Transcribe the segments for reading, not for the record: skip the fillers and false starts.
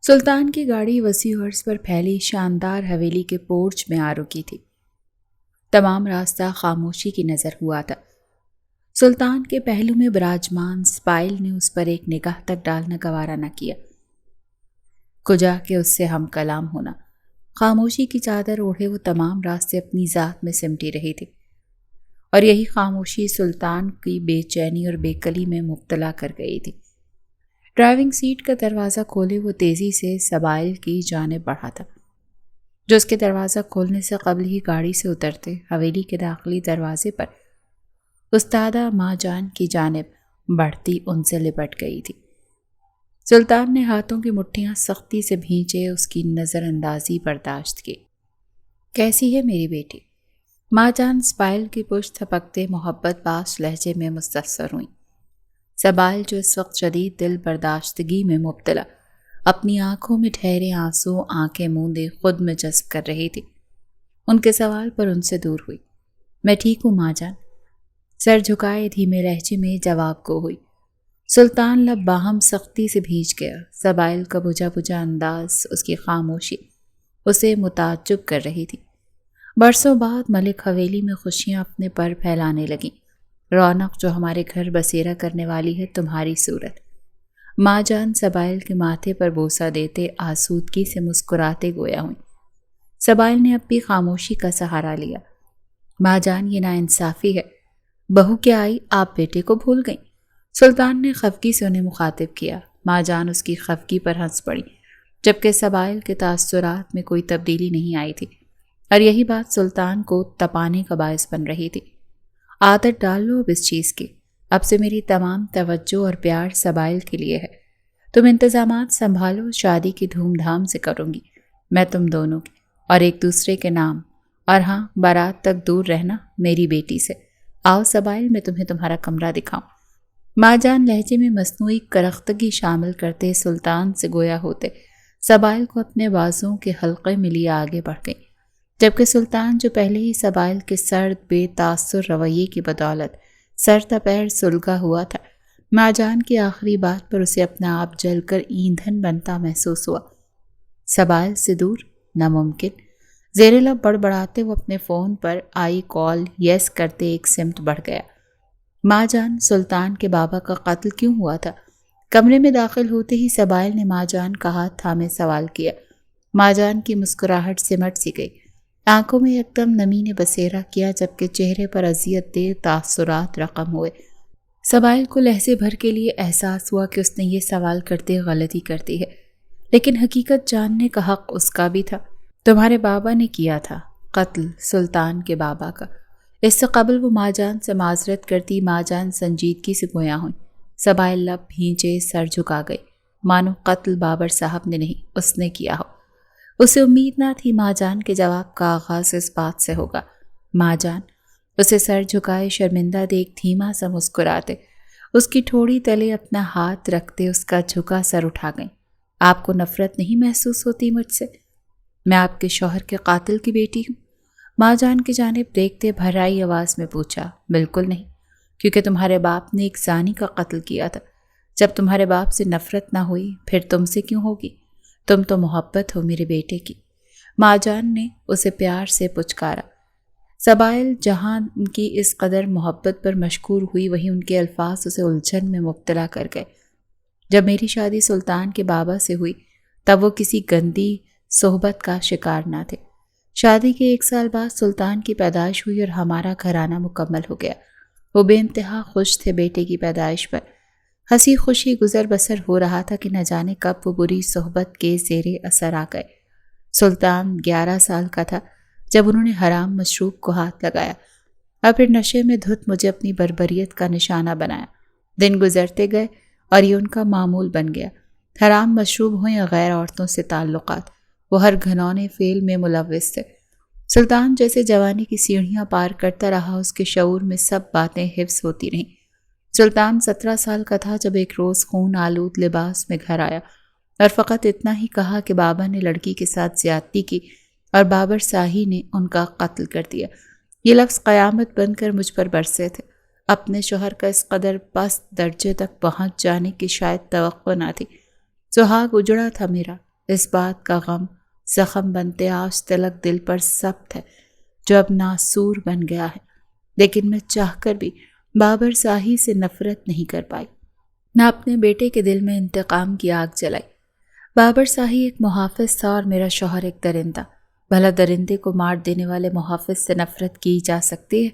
سلطان کی گاڑی وسیع عرض پر پھیلی شاندار حویلی کے پورچ میں آ رکی تھی۔ تمام راستہ خاموشی کی نظر ہوا تھا۔ سلطان کے پہلو میں براجمان سپائل نے اس پر ایک نگاہ تک ڈالنا گوارا نہ کیا۔ کجا کہ اس سے ہم کلام ہونا۔ خاموشی کی چادر اوڑھے وہ تمام راستے اپنی ذات میں سمٹی رہی تھی، اور یہی خاموشی سلطان کی بے چینی اور بے کلی میں مبتلا کر گئی تھی۔ ڈرائیونگ سیٹ کا دروازہ کھولے وہ تیزی سے سبائل کی جانب بڑھا تھا، جو اس کے دروازہ کھولنے سے قبل ہی گاڑی سے اترتے حویلی کے داخلی دروازے پر استادہ ماں جان کی جانب بڑھتی ان سے لپٹ گئی تھی۔ سلطان نے ہاتھوں کی مٹھیاں سختی سے بھینچے اس کی نظر اندازی برداشت کی۔ کیسی ہے میری بیٹی؟ ماں جان سپائل کی پشت تھپکتے محبت باش لہجے میں مستفسر ہوئیں۔ سبائل جو اس وقت شدید دل برداشتگی میں مبتلا اپنی آنکھوں میں ٹھہرے آنسو آنکھیں موندے خود میں جذب کر رہی تھی، ان کے سوال پر ان سے دور ہوئی۔ میں ٹھیک ہوں ماں جان، سر جھکائے دھیمے لہجے میں جواب کو ہوئی۔ سلطان لب باہم سختی سے بھیج گیا۔ سبائل کا بجھا بجھا انداز، اس کی خاموشی اسے متعجب کر رہی تھی۔ برسوں بعد ملک حویلی میں خوشیاں اپنے پر پھیلانے لگیں۔ رونق جو ہمارے گھر بسیرا کرنے والی ہے تمہاری صورت۔ ماں جان سبائل کے ماتھے پر بوسہ دیتے آسودگی سے مسکراتے گویا ہوئیں۔ سبائل نے اب بھی خاموشی کا سہارا لیا۔ ماں جان یہ ناانصافی ہے، بہو کیا آئی آپ بیٹے کو بھول گئیں؟ سلطان نے خفگی سے انہیں مخاطب کیا۔ ماں جان اس کی خفگی پر ہنس پڑی، جبکہ سبائل کے تاثرات میں کوئی تبدیلی نہیں آئی تھی، اور یہی بات سلطان کو تپانے کا باعث بن رہی تھی۔ عادت ڈال لو اب اس چیز کی، اب سے میری تمام توجہ اور پیار سبائل کے لیے ہے۔ تم انتظامات سنبھالو، شادی کی دھوم دھام سے کروں گی میں تم دونوں کی، اور ایک دوسرے کے نام، اور ہاں بارات تک دور رہنا میری بیٹی سے۔ آؤ سبائل میں تمہیں تمہارا کمرہ دکھاؤں۔ ماں جان لہجے میں مصنوعی کرختگی شامل کرتے سلطان سے گویا ہوتے سبائل کو اپنے بازوں کے حلقے میں لیے آگے بڑھ گئی، جبکہ سلطان جو پہلے ہی سبائل کے سرد بے تاثر رویے کی بدولت سر تپیر سلگا ہوا تھا، ماں جان کی آخری بات پر اسے اپنا آپ جل کر ایندھن بنتا محسوس ہوا۔ سبائل سے دور؟ ناممکن۔ زیر لب بڑبڑاتے وہ اپنے فون پر آئی کال یس کرتے ایک سمت بڑھ گیا۔ ماں جان سلطان کے بابا کا قتل کیوں ہوا تھا؟ کمرے میں داخل ہوتے ہی سبائل نے ماں جان کا ہاتھ تھامے سوال کیا۔ ماں جان کی مسکراہٹ سمٹ سی گئی، آنکھوں میں یکدم نمی نے بسیرا کیا، جبکہ چہرے پر اذیت دہ تاثرات رقم ہوئے۔ سبائل کو لحظے بھر کے لیے احساس ہوا کہ اس نے یہ سوال کرتے غلطی کرتی ہے، لیکن حقیقت جاننے کا حق اس کا بھی تھا۔ تمہارے بابا نے کیا تھا قتل، سلطان کے بابا کا۔ اس سے قبل وہ ماں جان سے معذرت کرتی ماں جان سنجیدگی سے گویا ہوئیں۔ سبائل لب بھینچے سر جھکا گئی، مانو قتل بابر صاحب نے نہیں اس نے کیا ہو۔ اسے امید نہ تھی ماں جان کے جواب کا آغاز اس بات سے ہوگا۔ ماں جان اسے سر جھکائے شرمندہ دیکھ دھیما سا مسکراتے اس کی ٹھوڑی تلے اپنا ہاتھ رکھتے اس کا جھکا سر اٹھا گئیں۔ آپ کو نفرت نہیں محسوس ہوتی مجھ سے؟ میں آپ کے شوہر کے قاتل کی بیٹی ہوں؟ ماں جان کی جانب دیکھتے بھرائی آواز میں پوچھا۔ بالکل نہیں، کیونکہ تمہارے باپ نے ایک زانی کا قتل کیا تھا۔ جب تمہارے باپ سے نفرت نہ ہوئی پھر تم سے کیوں ہوگی؟ تم تو محبت ہو میرے بیٹے کی، ماں جان نے اسے پیار سے پچکارا۔ سبائل جہاں ان کی اس قدر محبت پر مشکور ہوئی، وہیں ان کے الفاظ اسے الجھن میں مبتلا کر گئے۔ جب میری شادی سلطان کے بابا سے ہوئی تب وہ کسی گندی صحبت کا شکار نہ تھے۔ شادی کے 1 سال بعد سلطان کی پیدائش ہوئی اور ہمارا گھرانہ مکمل ہو گیا۔ وہ بے انتہا خوش تھے بیٹے کی پیدائش پر۔ ہنسی خوشی گزر بسر ہو رہا تھا کہ نہ جانے کب وہ بری صحبت کے زیر اثر آ گئے۔ سلطان 11 سال کا تھا جب انہوں نے حرام مشروب کو ہاتھ لگایا اور پھر نشے میں دھت مجھے اپنی بربریت کا نشانہ بنایا۔ دن گزرتے گئے اور یہ ان کا معمول بن گیا۔ حرام مشروب ہوں یا غیر عورتوں سے تعلقات، وہ ہر گھنونے فعل میں ملوث تھے۔ سلطان جیسے جوانی کی سیڑھیاں پار کرتا رہا، اس کے شعور میں سب باتیں حفظ ہوتی رہیں۔ سلطان 17 سال کا تھا جب ایک روز خون آلود لباس میں گھر آیا اور فقط اتنا ہی کہا کہ بابا نے لڑکی کے ساتھ زیادتی کی اور بابر شاہی نے ان کا قتل کر دیا۔ یہ لفظ قیامت بن کر مجھ پر برسے تھے۔ اپنے شوہر کا اس قدر پست درجے تک پہنچ جانے کی شاید توقع نہ تھی۔ سہاگ اجڑا تھا میرا، اس بات کا غم زخم بنتے آج تلک دل پر ثبت ہے جو اب ناسور بن گیا ہے، لیکن میں چاہ کر بھی بابر شاہی سے نفرت نہیں کر پائی، نہ اپنے بیٹے کے دل میں انتقام کی آگ جلائی۔ بابر شاہی ایک محافظ تھا اور میرا شوہر ایک درندہ۔ بھلا درندے کو مار دینے والے محافظ سے نفرت کی جا سکتی ہے؟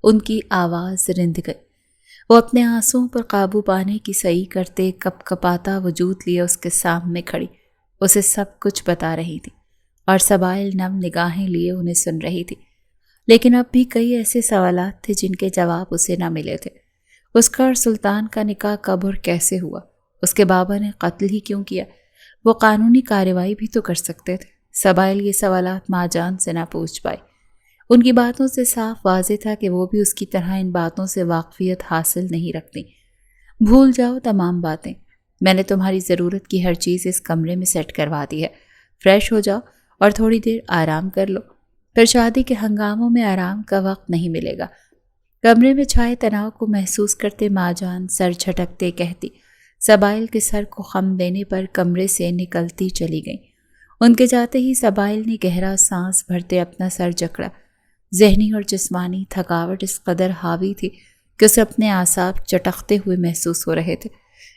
ان کی آواز رند گئی۔ وہ اپنے آنسوؤں پر قابو پانے کی سعی کرتے کپ کپاتا وجود لیے اس کے سامنے کھڑی اسے سب کچھ بتا رہی تھی، اور سبائل نم نگاہیں لیے انہیں سن رہی تھی۔ لیکن اب بھی کئی ایسے سوالات تھے جن کے جواب اسے نہ ملے تھے۔ اس کا اور سلطان کا نکاح کب اور کیسے ہوا؟ اس کے بابا نے قتل ہی کیوں کیا؟ وہ قانونی کارروائی بھی تو کر سکتے تھے۔ سبائل یہ سوالات ماں جان سے نہ پوچھ پائے۔ ان کی باتوں سے صاف واضح تھا کہ وہ بھی اس کی طرح ان باتوں سے واقفیت حاصل نہیں رکھتی۔ بھول جاؤ تمام باتیں، میں نے تمہاری ضرورت کی ہر چیز اس کمرے میں سیٹ کروا دی ہے۔ فریش ہو جاؤ اور تھوڑی دیر آرام کر لو، پھر شادی کے ہنگاموں میں آرام کا وقت نہیں ملے گا۔ کمرے میں چھائے تناؤ کو محسوس کرتے ماں جان سر جھٹکتے کہتی۔ سبائل کے سر کو خم دینے پر کمرے سے نکلتی چلی گئیں۔ ان کے جاتے ہی سبائل نے گہرا سانس بھرتے اپنا سر جکڑا۔ ذہنی اور جسمانی تھکاوٹ اس قدر حاوی تھی کہ اسے اپنے اعصاب چٹکتے ہوئے محسوس ہو رہے تھے۔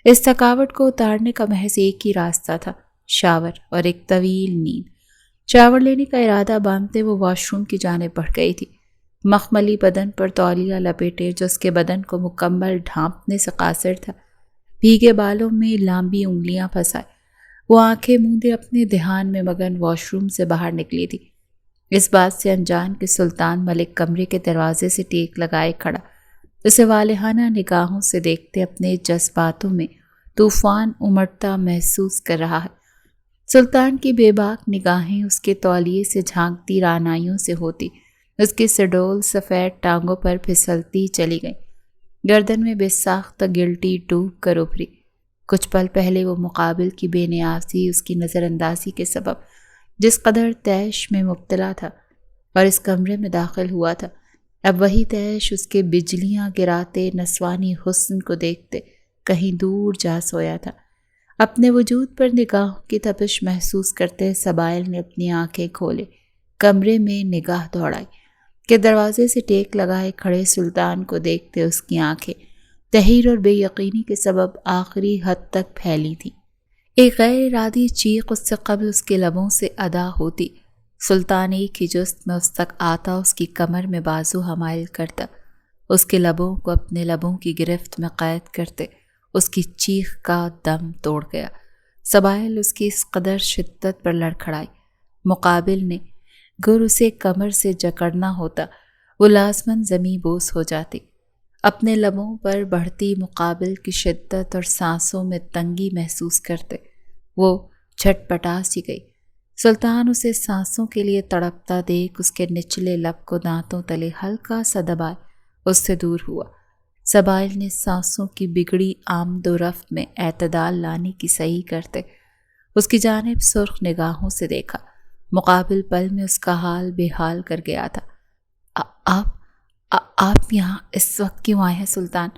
اس تھکاوٹ کو اتارنے کا محض ایک ہی راستہ تھا، شاور اور ایک طویل نیند۔ شاور لینے کا ارادہ باندھتے وہ واش روم کی جانب بڑھ گئی تھی۔ مخملی بدن پر تولیہ لپیٹے جو اس کے بدن کو مکمل ڈھانپنے سے قاصر تھا، بھیگے بالوں میں لامبی انگلیاں پھنسائے وہ آنکھیں موندے اپنے دھیان میں مگن واش روم سے باہر نکلی تھی۔ اس بات سے انجان کہ سلطان ملک کمرے کے دروازے سے ٹیک لگائے کھڑا اسے والہانہ نگاہوں سے دیکھتے اپنے جذباتوں میں طوفان امڑتا محسوس کر رہا ہے۔ سلطان کی بے باک نگاہیں اس کے تولیے سے جھانکتی رعنائیوں سے ہوتی اس کے سڈول سفید ٹانگوں پر پھسلتی چلی گئیں، گردن میں بے ساختہ گلٹی ڈوب کر ابھری۔ کچھ پل پہلے وہ مقابل کی بے نیازی اس کی نظر اندازی کے سبب جس قدر تیش میں مبتلا تھا اور اس کمرے میں داخل ہوا تھا، اب وہی تیش اس کے بجلیاں گراتے نسوانی حسن کو دیکھتے کہیں دور جا سویا تھا۔ اپنے وجود پر نگاہوں کی تپش محسوس کرتے سبائل نے اپنی آنکھیں کھولے، کمرے میں نگاہ دوڑائی کہ دروازے سے ٹیک لگائے کھڑے سلطان کو دیکھتے اس کی آنکھیں تحیر اور بے یقینی کے سبب آخری حد تک پھیلی تھی۔ ایک غیر ارادی چیخ اس سے قبل اس کے لبوں سے ادا ہوتی۔ سلطان ایک ہی جست میں اس تک آتا، اس کی کمر میں بازو حمائل کرتا، اس کے لبوں کو اپنے لبوں کی گرفت میں قید کرتے اس کی چیخ کا دم توڑ گیا۔ سبائل اس کی اس قدر شدت پر لڑکھڑائی۔ مقابل نے گر اسے کمر سے جکڑنا ہوتا وہ لازماً زمیں بوس ہو جاتی۔ اپنے لبوں پر بڑھتی مقابل کی شدت اور سانسوں میں تنگی محسوس کرتے وہ جھٹ پٹا سی گئی۔ سلطان اسے سانسوں کے لیے تڑپتا دیکھ اس کے نچلے لب کو دانتوں تلے ہلکا سا دبائے اس سے دور ہوا۔ سبائل نے سانسوں کی بگڑی آمد و رفت میں اعتدال لانے کی سعی کرتے اس کی جانب سرخ نگاہوں سے دیکھا۔ مقابل پل میں اس کا حال بے حال کر گیا تھا۔ آپ یہاں اس وقت کیوں آئے ہیں سلطان؟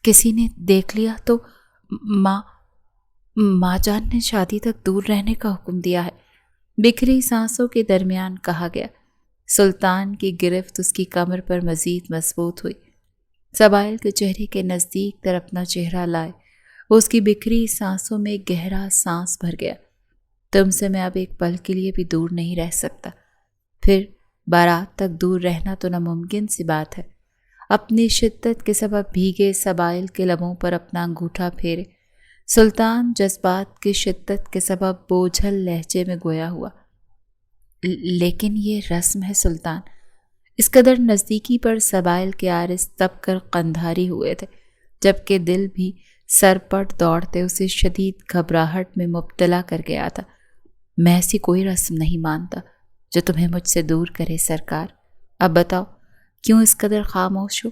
کسی نے دیکھ لیا تو؟ ماں جان نے شادی تک دور رہنے کا حکم دیا ہے، بکھری سانسوں کے درمیان کہا گیا۔ سلطان کی گرفت اس کی کمر پر مزید مضبوط ہوئی۔ سبائل کے چہرے کے نزدیک تر اپنا چہرہ لائے وہ اس کی بکھری سانسوں میں گہرا سانس بھر گیا۔ تم سے میں اب ایک پل کے لیے بھی دور نہیں رہ سکتا، پھر بارات تک دور رہنا تو ناممکن سی بات ہے۔ اپنی شدت کے سبب بھیگے سبائل کے لبوں پر اپنا انگوٹھا پھیرے سلطان جذبات کی شدت کے سبب بوجھل لہجے میں گویا ہوا۔ لیکن یہ رسم ہے سلطان۔ اس قدر نزدیکی پر سبائل کے عارض تب کر قندھاری ہوئے تھے جبکہ دل بھی سرپٹ دوڑتے اسے شدید گھبراہٹ میں مبتلا کر گیا تھا۔ میں ایسی کوئی رسم نہیں مانتا جو تمہیں مجھ سے دور کرے سرکار۔ اب بتاؤ کیوں اس قدر خاموش ہو؟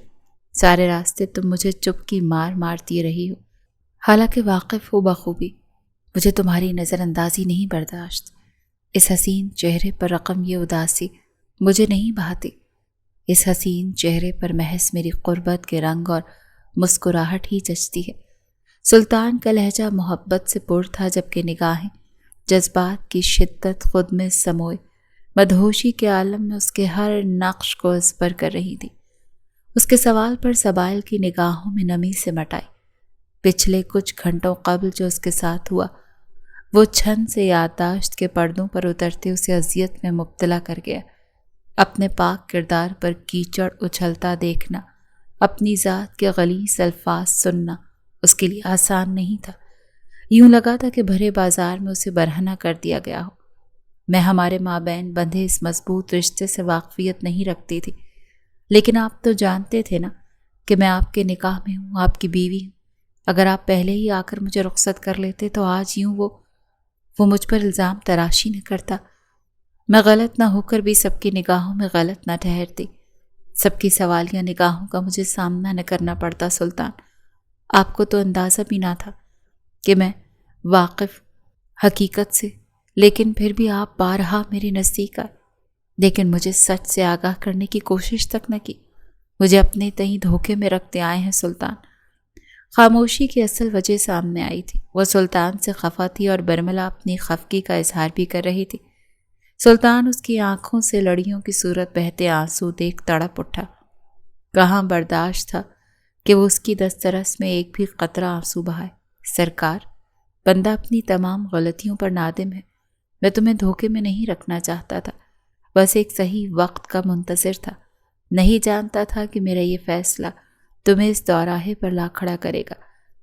سارے راستے تم مجھے چپ کی مار مارتی رہی ہو، حالانکہ واقف ہو بخوبی مجھے تمہاری نظر اندازی نہیں برداشت۔ اس حسین چہرے پر رقم یہ اداسی مجھے نہیں بھاتی۔ اس حسین چہرے پر محض میری قربت کے رنگ اور مسکراہٹ ہی جچتی ہے۔ سلطان کا لہجہ محبت سے پر تھا جبکہ نگاہیں جذبات کی شدت خود میں سموئے مدہوشی کے عالم میں اس کے ہر نقش کو ازبر کر رہی تھی۔ اس کے سوال پر سبائل کی نگاہوں میں نمی سے مٹائی۔ پچھلے کچھ گھنٹوں قبل جو اس کے ساتھ ہوا وہ چھن سے یادداشت کے پردوں پر اترتے اسے اذیت میں مبتلا کر گیا۔ اپنے پاک کردار پر کیچڑ اچھلتا دیکھنا، اپنی ذات کے غلیظ الفاظ سننا اس کے لیے آسان نہیں تھا۔ یوں لگا تھا کہ بھرے بازار میں اسے برہنہ کر دیا گیا ہو۔ میں ہمارے مابین بندھے اس مضبوط رشتے سے واقفیت نہیں رکھتی تھی، لیکن آپ تو جانتے تھے نا کہ میں آپ کے نکاح میں ہوں، آپ کی بیوی ہوں۔ اگر آپ پہلے ہی آ کر مجھے رخصت کر لیتے تو آج یوں وہ مجھ پر الزام تراشی نہ کرتا۔ میں غلط نہ ہو کر بھی سب کی نگاہوں میں غلط نہ ٹھہرتی، سب کی سوالیہ نگاہوں کا مجھے سامنا نہ کرنا پڑتا۔ سلطان، آپ کو تو اندازہ بھی نہ تھا کہ میں واقف حقیقت سے، لیکن پھر بھی آپ بارہا میرے نزدیک آئے، لیکن مجھے سچ سے آگاہ کرنے کی کوشش تک نہ کی۔ مجھے اپنے تئیں دھوکے میں رکھتے آئے ہیں سلطان۔ خاموشی کی اصل وجہ سامنے آئی تھی۔ وہ سلطان سے خفا تھی اور برملا اپنی خفگی کا اظہار بھی کر رہی تھی۔ سلطان اس کی آنکھوں سے لڑیوں کی صورت بہتے آنسو دیکھ تڑپ اٹھا۔ کہاں برداشت تھا کہ وہ اس کی دسترس میں ایک بھی قطرہ آنسو بہائے۔ سرکار، بندہ اپنی تمام غلطیوں پر نادم ہے۔ میں تمہیں دھوکے میں نہیں رکھنا چاہتا تھا، بس ایک صحیح وقت کا منتظر تھا۔ نہیں جانتا تھا کہ میرا یہ فیصلہ تمہیں اس دوراہے پر لا کھڑا کرے گا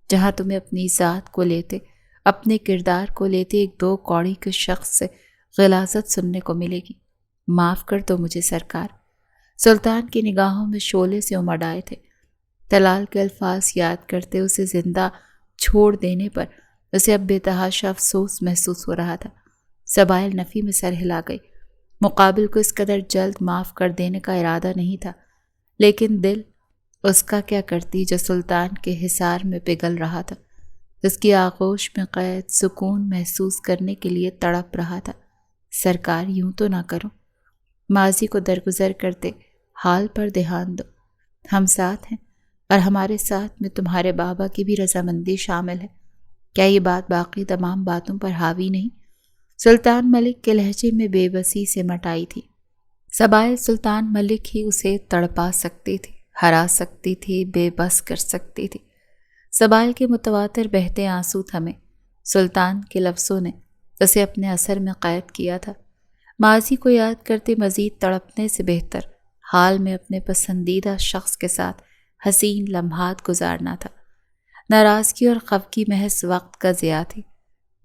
جہاں تمہیں اپنی ذات کو لیتے، اپنے کردار کو لیتے ایک دو کوڑی کے شخص سے غلاظت سننے کو ملے گی۔ معاف کر دو مجھے سرکار۔ سلطان کی نگاہوں میں شعلے سے امڈ آئے تھے۔ طلال کے الفاظ یاد کرتے اسے زندہ چھوڑ دینے پر اسے اب بے تحاشا افسوس محسوس ہو رہا تھا۔ سبائل نفی میں سر ہلا گئی۔ مقابل کو اس قدر جلد معاف کر دینے کا ارادہ نہیں تھا، لیکن دل اس کا کیا کرتی جو سلطان کے حصار میں پگھل رہا تھا، اس کی آغوش میں قید سکون محسوس کرنے کے لیے تڑپ رہا تھا۔ سرکار، یوں تو نہ کرو، ماضی کو درگزر کرتے حال پر دھیان دو۔ ہم ساتھ ہیں اور ہمارے ساتھ میں تمہارے بابا کی بھی رضامندی شامل ہے۔ کیا یہ بات باقی تمام باتوں پر حاوی نہیں؟ سلطان ملک کے لہجے میں بے بسی سے مٹائی تھی۔ سبائل سلطان ملک ہی اسے تڑپا سکتی تھی، ہرا سکتی تھی، بے بس کر سکتی تھی۔ سبائل کے متواتر بہتے آنسو تھمے۔ سلطان کے لفظوں نے اسے اپنے اثر میں قید کیا تھا۔ ماضی کو یاد کرتے مزید تڑپنے سے بہتر حال میں اپنے پسندیدہ شخص کے ساتھ حسین لمحات گزارنا تھا۔ ناراضگی اور خفگی محض وقت کا ضیاع تھی،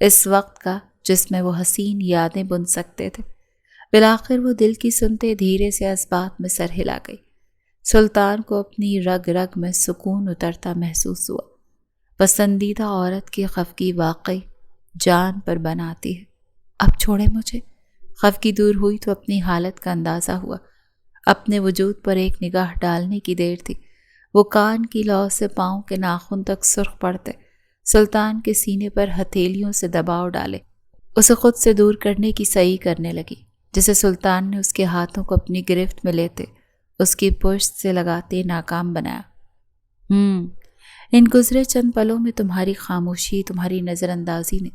اس وقت کا جس میں وہ حسین یادیں بن سکتے تھے۔ بالآخر وہ دل کی سنتے دھیرے سے اسبات میں سر ہلا گئی۔ سلطان کو اپنی رگ رگ میں سکون اترتا محسوس ہوا۔ پسندیدہ عورت کی خفگی واقعی جان پر بناتی ہے۔ اب چھوڑے مجھے۔ خفگی دور ہوئی تو اپنی حالت کا اندازہ ہوا۔ اپنے وجود پر ایک نگاہ ڈالنے کی دیر تھی۔ وہ کان کی لو سے پاؤں کے ناخن تک سرخ پڑتے سلطان کے سینے پر ہتھیلیوں سے دباؤ ڈالے، اسے خود سے دور کرنے کی سعی کرنے لگی، جسے سلطان نے اس کے ہاتھوں کو اپنی گرفت میں لیتے اس کی پشت سے لگاتے ناکام بنایا۔ ان گزرے چند پلوں میں تمہاری خاموشی، تمہاری نظر اندازی نے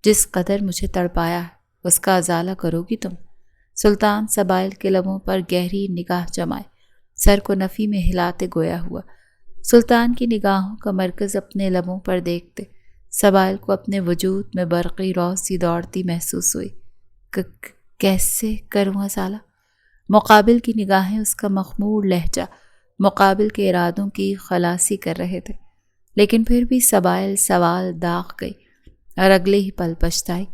جس قدر مجھے تڑپایا ہے اس کا ازالہ کرو گی تم؟ سلطان سبائل کے لبوں پر گہری نگاہ جمائے، سر کو نفی میں ہلاتے گویا ہوا۔ سلطان کی نگاہوں کا مرکز اپنے لبوں پر دیکھتے سبائل کو اپنے وجود میں برقی روشنی دوڑتی محسوس ہوئی۔ کیسے کروں ازالہ؟ مقابل کی نگاہیں اس کا مخمور لہجہ مقابل کے ارادوں کی خلاصی کر رہے تھے، لیکن پھر بھی سبائل سوال داغ گئی اور اگلے ہی پل پچھتائی۔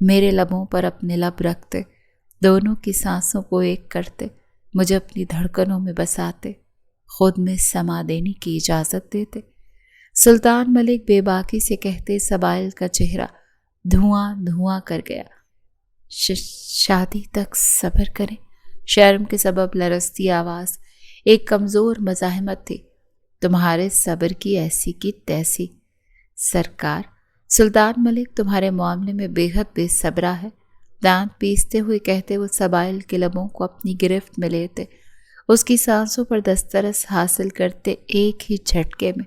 میرے لبوں پر اپنے لب رکھتے، دونوں کی سانسوں کو ایک کرتے، مجھے اپنی دھڑکنوں میں بساتے، خود میں سما دینے کی اجازت دیتے۔ سلطان ملک بے باکی سے کہتے سبائل کا چہرہ دھواں دھواں کر گیا۔ شادی تک صبر کریں؟ شرم کے سبب لرزتی آواز ایک کمزور مزاحمت تھی۔ تمہارے صبر کی ایسی کی تیسی۔ سرکار، سلطان ملک تمہارے معاملے میں بے حد بے صبرا ہے، دانت پیستے ہوئے کہتے وہ سبائل کے لبوں کو اپنی گرفت میں لیتے، اس کی سانسوں پر دسترس حاصل کرتے، ایک ہی جھٹکے میں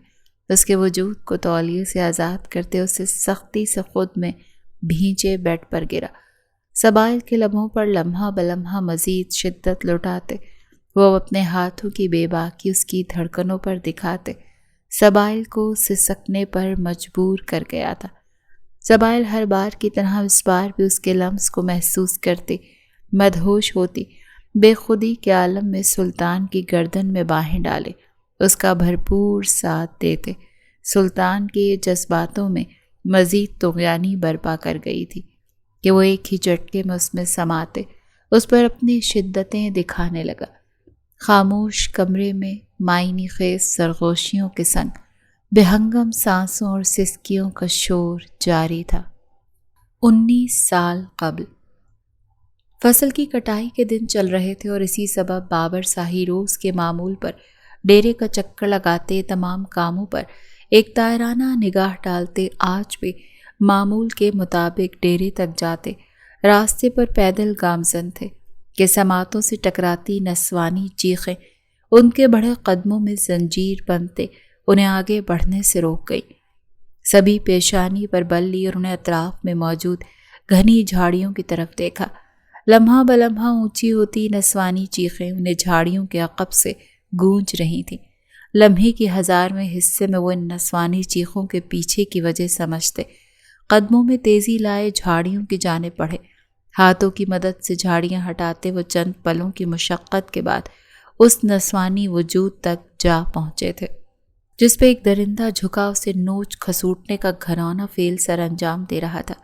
اس کے وجود کو تولیے سے آزاد کرتے اسے سختی سے خود میں بھینچے بیڈ پر گرا۔ سبائل کے لبوں پر لمحہ بلمحہ مزید شدت لوٹاتے وہ اپنے ہاتھوں کی بے باکی اس کی دھڑکنوں پر دکھاتے سبائل کو سسکنے پر مجبور کر گیا تھا۔ سبائل ہر بار کی طرح اس بار بھی اس کے لمس کو محسوس کرتی، مدہوش ہوتی، بے خودی کے عالم میں سلطان کی گردن میں باہیں ڈالے اس کا بھرپور ساتھ دیتے۔ سلطان کے جذباتوں میں مزید طغیانی برپا کر گئی تھی کہ وہ ایک ہی جھٹکے میں اس میں سماتے اس پر اپنی شدتیں دکھانے لگا۔ خاموش کمرے میں معنی خیز سرگوشیوں کے سنگ بہنگم سانسوں اور سسکیوں کا شور جاری تھا۔ 19 سال قبل فصل کی کٹائی کے دن چل رہے تھے اور اسی سبب بابر شاہی روز کے معمول پر ڈیرے کا چکر لگاتے تمام کاموں پر ایک دائرانہ نگاہ ڈالتے آج بھی معمول کے مطابق ڈیرے تک جاتے۔ راستے پر پیدل گامزن تھے کہ سماعتوں سے ٹکراتی نسوانی چیخیں ان کے بڑے قدموں میں زنجیر بنتے انہیں آگے بڑھنے سے روک گئی۔ سبھی پیشانی پر بل لی اور انہیں اطراف میں موجود گھنی جھاڑیوں کی طرف دیکھا۔ لمحہ بلمحہ اونچی ہوتی نسوانی چیخیں انہیں جھاڑیوں کے عقب سے گونج رہی تھیں۔ لمحے کی 1000ویں حصے میں وہ ان نسوانی چیخوں کے پیچھے کی وجہ سمجھتے۔ قدموں میں تیزی لائے جھاڑیوں کی جانب بڑھے۔ ہاتھوں کی مدد سے جھاڑیاں ہٹاتے وہ چند پلوں کی مشقت کے بعد اس نسوانی وجود تک جا پہنچے تھے جس پہ ایک درندہ جھکا اسے نوچ کھسوٹنے کا گھناؤنا فعل سر انجام دے رہا تھا۔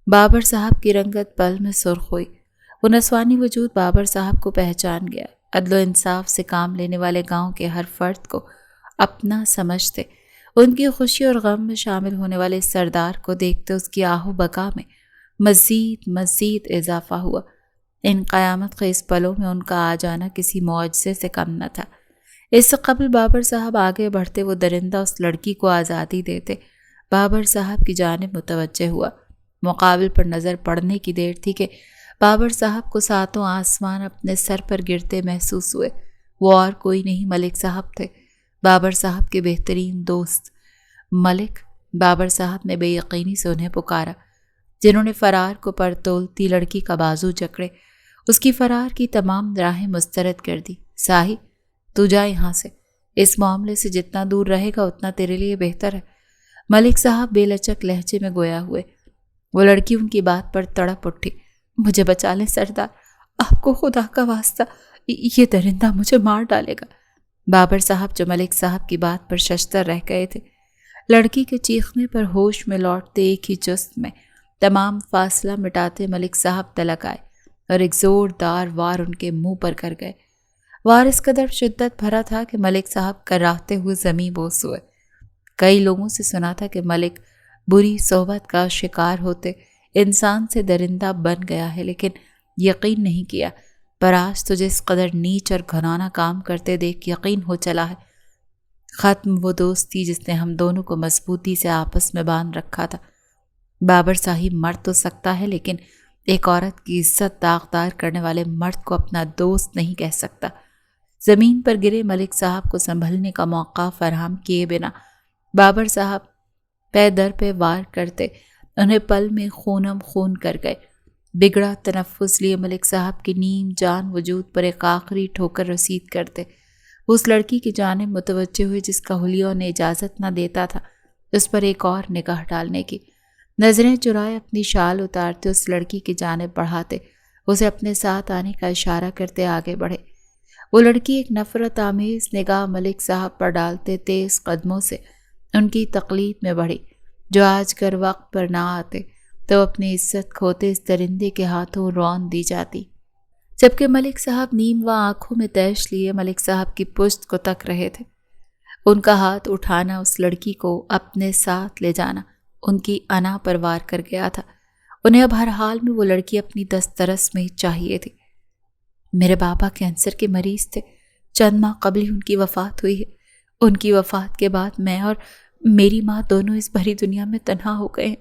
بابر صاحب کی رنگت پل میں سرخ ہوئی۔ وہ نسوانی وجود بابر صاحب کو پہچان گیا۔ عدل و انصاف سے کام لینے والے گاؤں کے ہر فرد کو اپنا سمجھتے۔ ان کی خوشی اور غم میں شامل ہونے والے سردار کو دیکھتے اس کی آہ و بکا میں مزید اضافہ ہوا۔ ان قیامت خیز پلوں میں ان کا آ جانا کسی معجزے سے کم نہ تھا۔ اس سے قبل بابر صاحب آگے بڑھتے وہ درندہ اس لڑکی کو آزادی دیتے۔ بابر صاحب کی جانب متوجہ ہوا۔ مقابل پر نظر پڑنے کی دیر تھی کہ بابر صاحب کو ساتوں آسمان اپنے سر پر گرتے محسوس ہوئے۔ وہ اور کوئی نہیں ملک صاحب تھے، بابر صاحب کے بہترین دوست۔ ملک! بابر صاحب نے بے یقینی سے انہیں پکارا، جنہوں نے فرار کو پرتولتی لڑکی کا بازو جکڑے اس کی فرار کی تمام راہیں مسترد کر دی۔ ساہی، تو جا یہاں سے، اس معاملے سے جتنا دور رہے گا اتنا تیرے لیے بہتر ہے۔ ملک صاحب بے لچک لہجے میں گویا ہوئے۔ وہ لڑکی ان کی بات پر تڑپ اٹھی۔ مجھے بچا لیں سردار، آپ کو خدا کا واسطہ، یہ درندہ مجھے مار ڈالے گا۔ بابر صاحب جو ملک صاحب کی بات پر ششدر رہ گئے تھے، لڑکی کے چیخنے پر ہوش میں لوٹتے ایک ہی جست میں تمام فاصلہ مٹاتے ملک صاحب تلک آئے اور ایک زوردار وار ان کے منہ پر کر گئے۔ وار اس قدر شدت بھرا تھا کہ ملک صاحب کراہتے ہوئے زمین بوس ہوئے۔ کئی لوگوں سے سنا تھا کہ ملک بری صحبت کا شکار ہوتے انسان سے درندہ بن گیا ہے، لیکن یقین نہیں کیا۔ پر آج تو جس قدر نیچ اور گھناؤنا کام کرتے دیکھ یقین ہو چلا ہے۔ ختم وہ دوستی جس نے ہم دونوں کو مضبوطی سے آپس میں باندھ رکھا تھا۔ بابر صاحب مر تو سکتا ہے لیکن ایک عورت کی عزت داغدار کرنے والے مرد کو اپنا دوست نہیں کہہ سکتا۔ زمین پر گرے ملک صاحب کو سنبھلنے کا موقع فراہم کیے بنا بابر صاحب پے در پہ وار کرتے انہیں پل میں خونم خون کر گئے۔ بگڑا تنفس لیے ملک صاحب کی نیم جان وجود پر ایک آخری ٹھوکر رسید کرتے اس لڑکی کی جانب متوجہ ہوئے جس کا حلیہ انہیں اجازت نہ دیتا تھا اس پر ایک اور نگاہ ڈالنے کی۔ نظریں چرائے اپنی شال اتارتے اس لڑکی کی جانب بڑھاتے اسے اپنے ساتھ آنے کا اشارہ کرتے آگے بڑھے۔ وہ لڑکی ایک نفرت آمیز نگاہ ملک صاحب پر ڈالتے تیز قدموں سے ان کی تقلید میں بڑھی، جو آج گر وقت پر نہ آتے تو اپنی عزت کھوتے اس درندے کے ہاتھوں رون دی جاتی۔ جبکہ ملک صاحب نیم و آنکھوں میں تیش لیے ملک صاحب کی پشت کو تک رہے تھے۔ ان کا ہاتھ اٹھانا، اس لڑکی کو اپنے ساتھ لے جانا ان کی انا پر وار کر گیا تھا۔ انہیں اب ہر حال میں وہ لڑکی اپنی دسترس میں ہی چاہیے تھی۔ میرے بابا کینسر کے مریض تھے، چند ماہ قبل ہی ان کی وفات ہوئی ہے۔ ان کی وفات کے بعد میں اور میری ماں دونوں اس بھری دنیا میں تنہا ہو گئے ہیں۔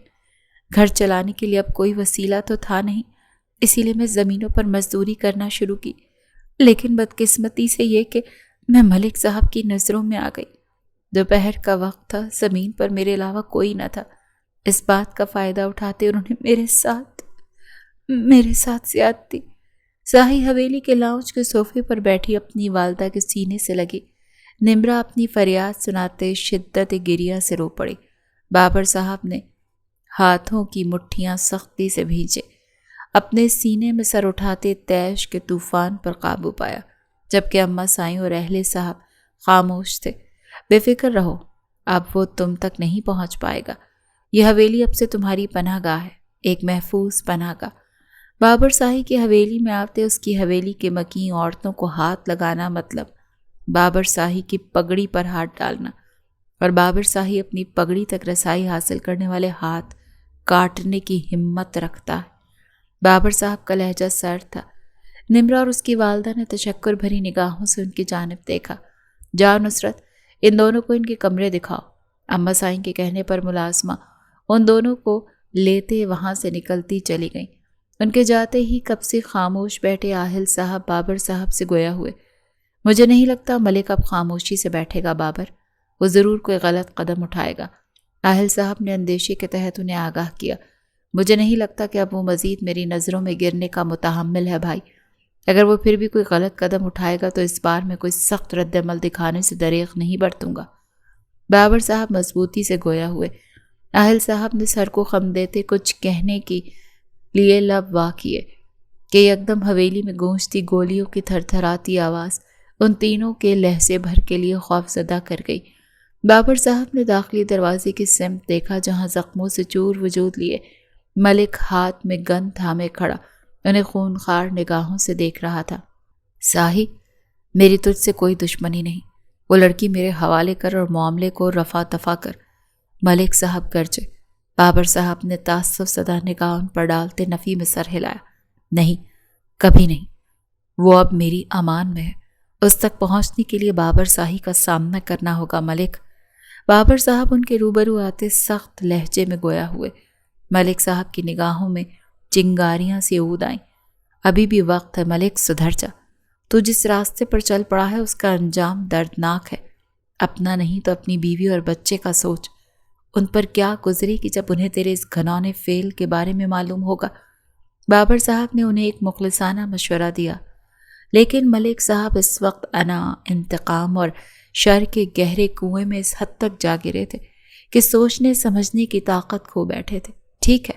گھر چلانے کے لیے اب کوئی وسیلہ تو تھا نہیں، اسی لیے میں زمینوں پر مزدوری کرنا شروع کی، لیکن بدقسمتی سے یہ کہ میں ملک صاحب کی نظروں میں آ گئی۔ دوپہر کا وقت تھا، زمین پر میرے علاوہ کوئی نہ تھا۔ اس بات کا فائدہ اٹھاتے انہوں نے میرے ساتھ زیادتی۔ ساحی حویلی کے لاؤنج کے صوفے پر بیٹھی اپنی والدہ کے سینے سے لگی۔ نمرا اپنی فریاد سناتے شدت گریہ سے رو پڑی۔ بابر صاحب نے ہاتھوں کی مٹھیاں سختی سے بھینچے، اپنے سینے میں سر اٹھاتے تیش کے طوفان پر قابو پایا، جبکہ اماں سائیں اور اہل صاحب خاموش تھے۔ بے فکر رہو، اب وہ تم تک نہیں پہنچ پائے گا۔ یہ حویلی اب سے تمہاری پناہ گاہ ہے، ایک محفوظ پناہ گاہ۔ بابر شاہی کی حویلی میں آتے اس کی حویلی کے مکین عورتوں کو ہاتھ لگانا مطلب بابر شاہی کی پگڑی پر ہاتھ ڈالنا، اور بابر شاہی اپنی پگڑی تک رسائی حاصل کرنے والے ہاتھ کاٹنے کی ہمت رکھتا ہے۔ بابر صاحب کا لہجہ سرد تھا۔ نمرا اور اس کی والدہ نے تشکر بھری نگاہوں سے ان کی جانب دیکھا۔ جاؤ نصرت، ان دونوں کو ان کے کمرے دکھاؤ۔ اماں سائیں کے کہنے پر ملازمہ ان دونوں کو لیتے وہاں سے نکلتی چلی گئیں۔ ان کے جاتے ہی کب سے خاموش بیٹھے آہل صاحب بابر صاحب سے گویا ہوئے۔ مجھے نہیں لگتا ملک اب خاموشی سے بیٹھے گا بابر، وہ ضرور کوئی غلط قدم اٹھائے گا۔ آہل صاحب نے اندیشے کے تحت انہیں آگاہ کیا۔ مجھے نہیں لگتا کہ اب وہ مزید میری نظروں میں گرنے کا متحمل ہے بھائی۔ اگر وہ پھر بھی کوئی غلط قدم اٹھائے گا تو اس بار میں کوئی سخت رد عمل دکھانے سے دریغ نہیں برتوں گا۔ بابر صاحب مضبوطی سے گویا ہوئے۔ آہل صاحب نے سر کو خم دیتے کچھ کہنے کی لیے لب وا کیے کہ یکدم حویلی میں گونجتی گولیوں کی تھر تھراتی آواز ان تینوں کے لہجے بھر کے لیے خوف زدہ کر گئی۔ بابر صاحب نے داخلی دروازے کی سمت دیکھا جہاں زخموں سے چور وجود لیے ملک ہاتھ میں گن تھامے کھڑا انہیں خونخوار نگاہوں سے دیکھ رہا تھا۔ ساحی، میری تجھ سے کوئی دشمنی نہیں، وہ لڑکی میرے حوالے کر اور معاملے کو رفع دفع کر۔ ملک صاحب گرجے۔ بابر صاحب نے تعصب زدہ نگاہ ان پر ڈالتے نفی میں سر ہلایا۔ نہیں، کبھی نہیں، وہ اب میری امان میں ہے۔ اس تک پہنچنے کے لیے بابر شاہی کا سامنا کرنا ہوگا ملک۔ بابر صاحب ان کے روبرو آتے سخت لہجے میں گویا ہوئے۔ ملک صاحب کی نگاہوں میں چنگاریاں سی اود آئیں۔ ابھی بھی وقت ہے ملک، سدھر جا۔ تو جس راستے پر چل پڑا ہے اس کا انجام دردناک ہے۔ اپنا نہیں تو اپنی بیوی اور بچے کا سوچ، ان پر کیا گزرے گی جب انہیں تیرے اس گھنونے فعل کے بارے میں معلوم ہوگا۔ بابر صاحب نے انہیں ایک مخلصانہ مشورہ دیا، لیکن ملک صاحب اس وقت انا، انتقام اور شر کے گہرے کنویں میں اس حد تک جا گرے تھے کہ سوچنے سمجھنے کی طاقت کھو بیٹھے تھے۔ ٹھیک ہے،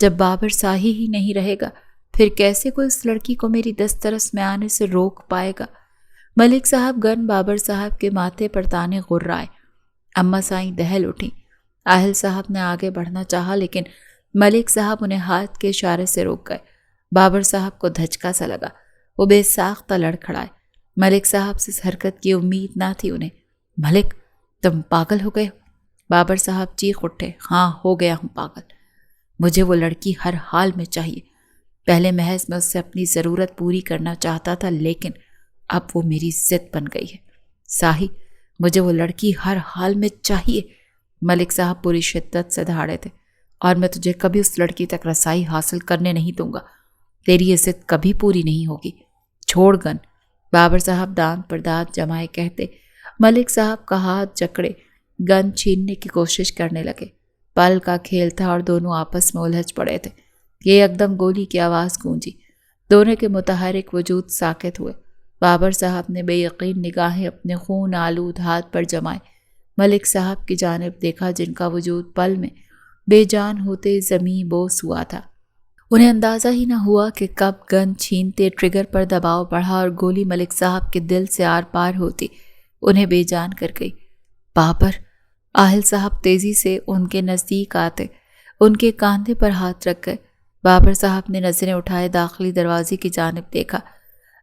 جب بابر شاہی ہی نہیں رہے گا پھر کیسے کوئی اس لڑکی کو میری دسترس میں آنے سے روک پائے گا۔ ملک صاحب گن بابر صاحب کے ماتھے پر تانے غرائے۔ اماں سائیں دہل اٹھیں۔ آہل صاحب نے آگے بڑھنا چاہا لیکن ملک صاحب انہیں ہاتھ کے اشارے سے روک گئے۔ بابر صاحب کو دھچکا سا لگا، وہ بے ساختہ لڑ کھڑائے۔ ملک صاحب سے اس حرکت کی امید نہ تھی انہیں۔ ملک، تم پاگل ہو گئے ہو؟ بابر صاحب چیخ اٹھے۔ ہاں، ہو گیا ہوں پاگل۔ مجھے وہ لڑکی ہر حال میں چاہیے۔ پہلے محض میں اس سے اپنی ضرورت پوری کرنا چاہتا تھا، لیکن اب وہ میری ضد بن گئی ہے۔ ساحی، مجھے وہ لڑکی ہر حال میں چاہیے۔ ملک صاحب پوری شدت سے دھاڑے تھے۔ اور میں تجھے کبھی اس لڑکی تک رسائی حاصل کرنے نہیں دوں گا۔ تیری یہ ضد کبھی پوری نہیں ہوگی۔ چھوڑ گن۔ بابر صاحب دانت پر دانت جمائے کہتے ملک صاحب کا ہاتھ جکڑے گن چھیننے کی کوشش کرنے لگے۔ پل کا کھیل تھا اور دونوں آپس میں الجھ پڑے تھے کہ یکدم گولی کی آواز گونجی۔ دونوں کے متحرک وجود ساکت ہوئے۔ بابر صاحب نے بے یقین نگاہیں اپنے خون آلود ہاتھ پر جمائے ملک صاحب کی جانب دیکھا جن کا وجود پل میں بے جان ہوتے زمیں بوس ہوا تھا۔ انہیں اندازہ ہی نہ ہوا کہ کب گن چھینتے ٹریگر پر دباؤ بڑھا اور گولی ملک صاحب کے دل سے آر پار ہوتی انہیں بے جان کر گئی۔ بابر! آہل صاحب تیزی سے ان کے نزدیک آتے ان کے کاندھے پر ہاتھ رکھ گئے۔ بابر صاحب نے نظریں اٹھائے داخلی دروازے کی جانب دیکھا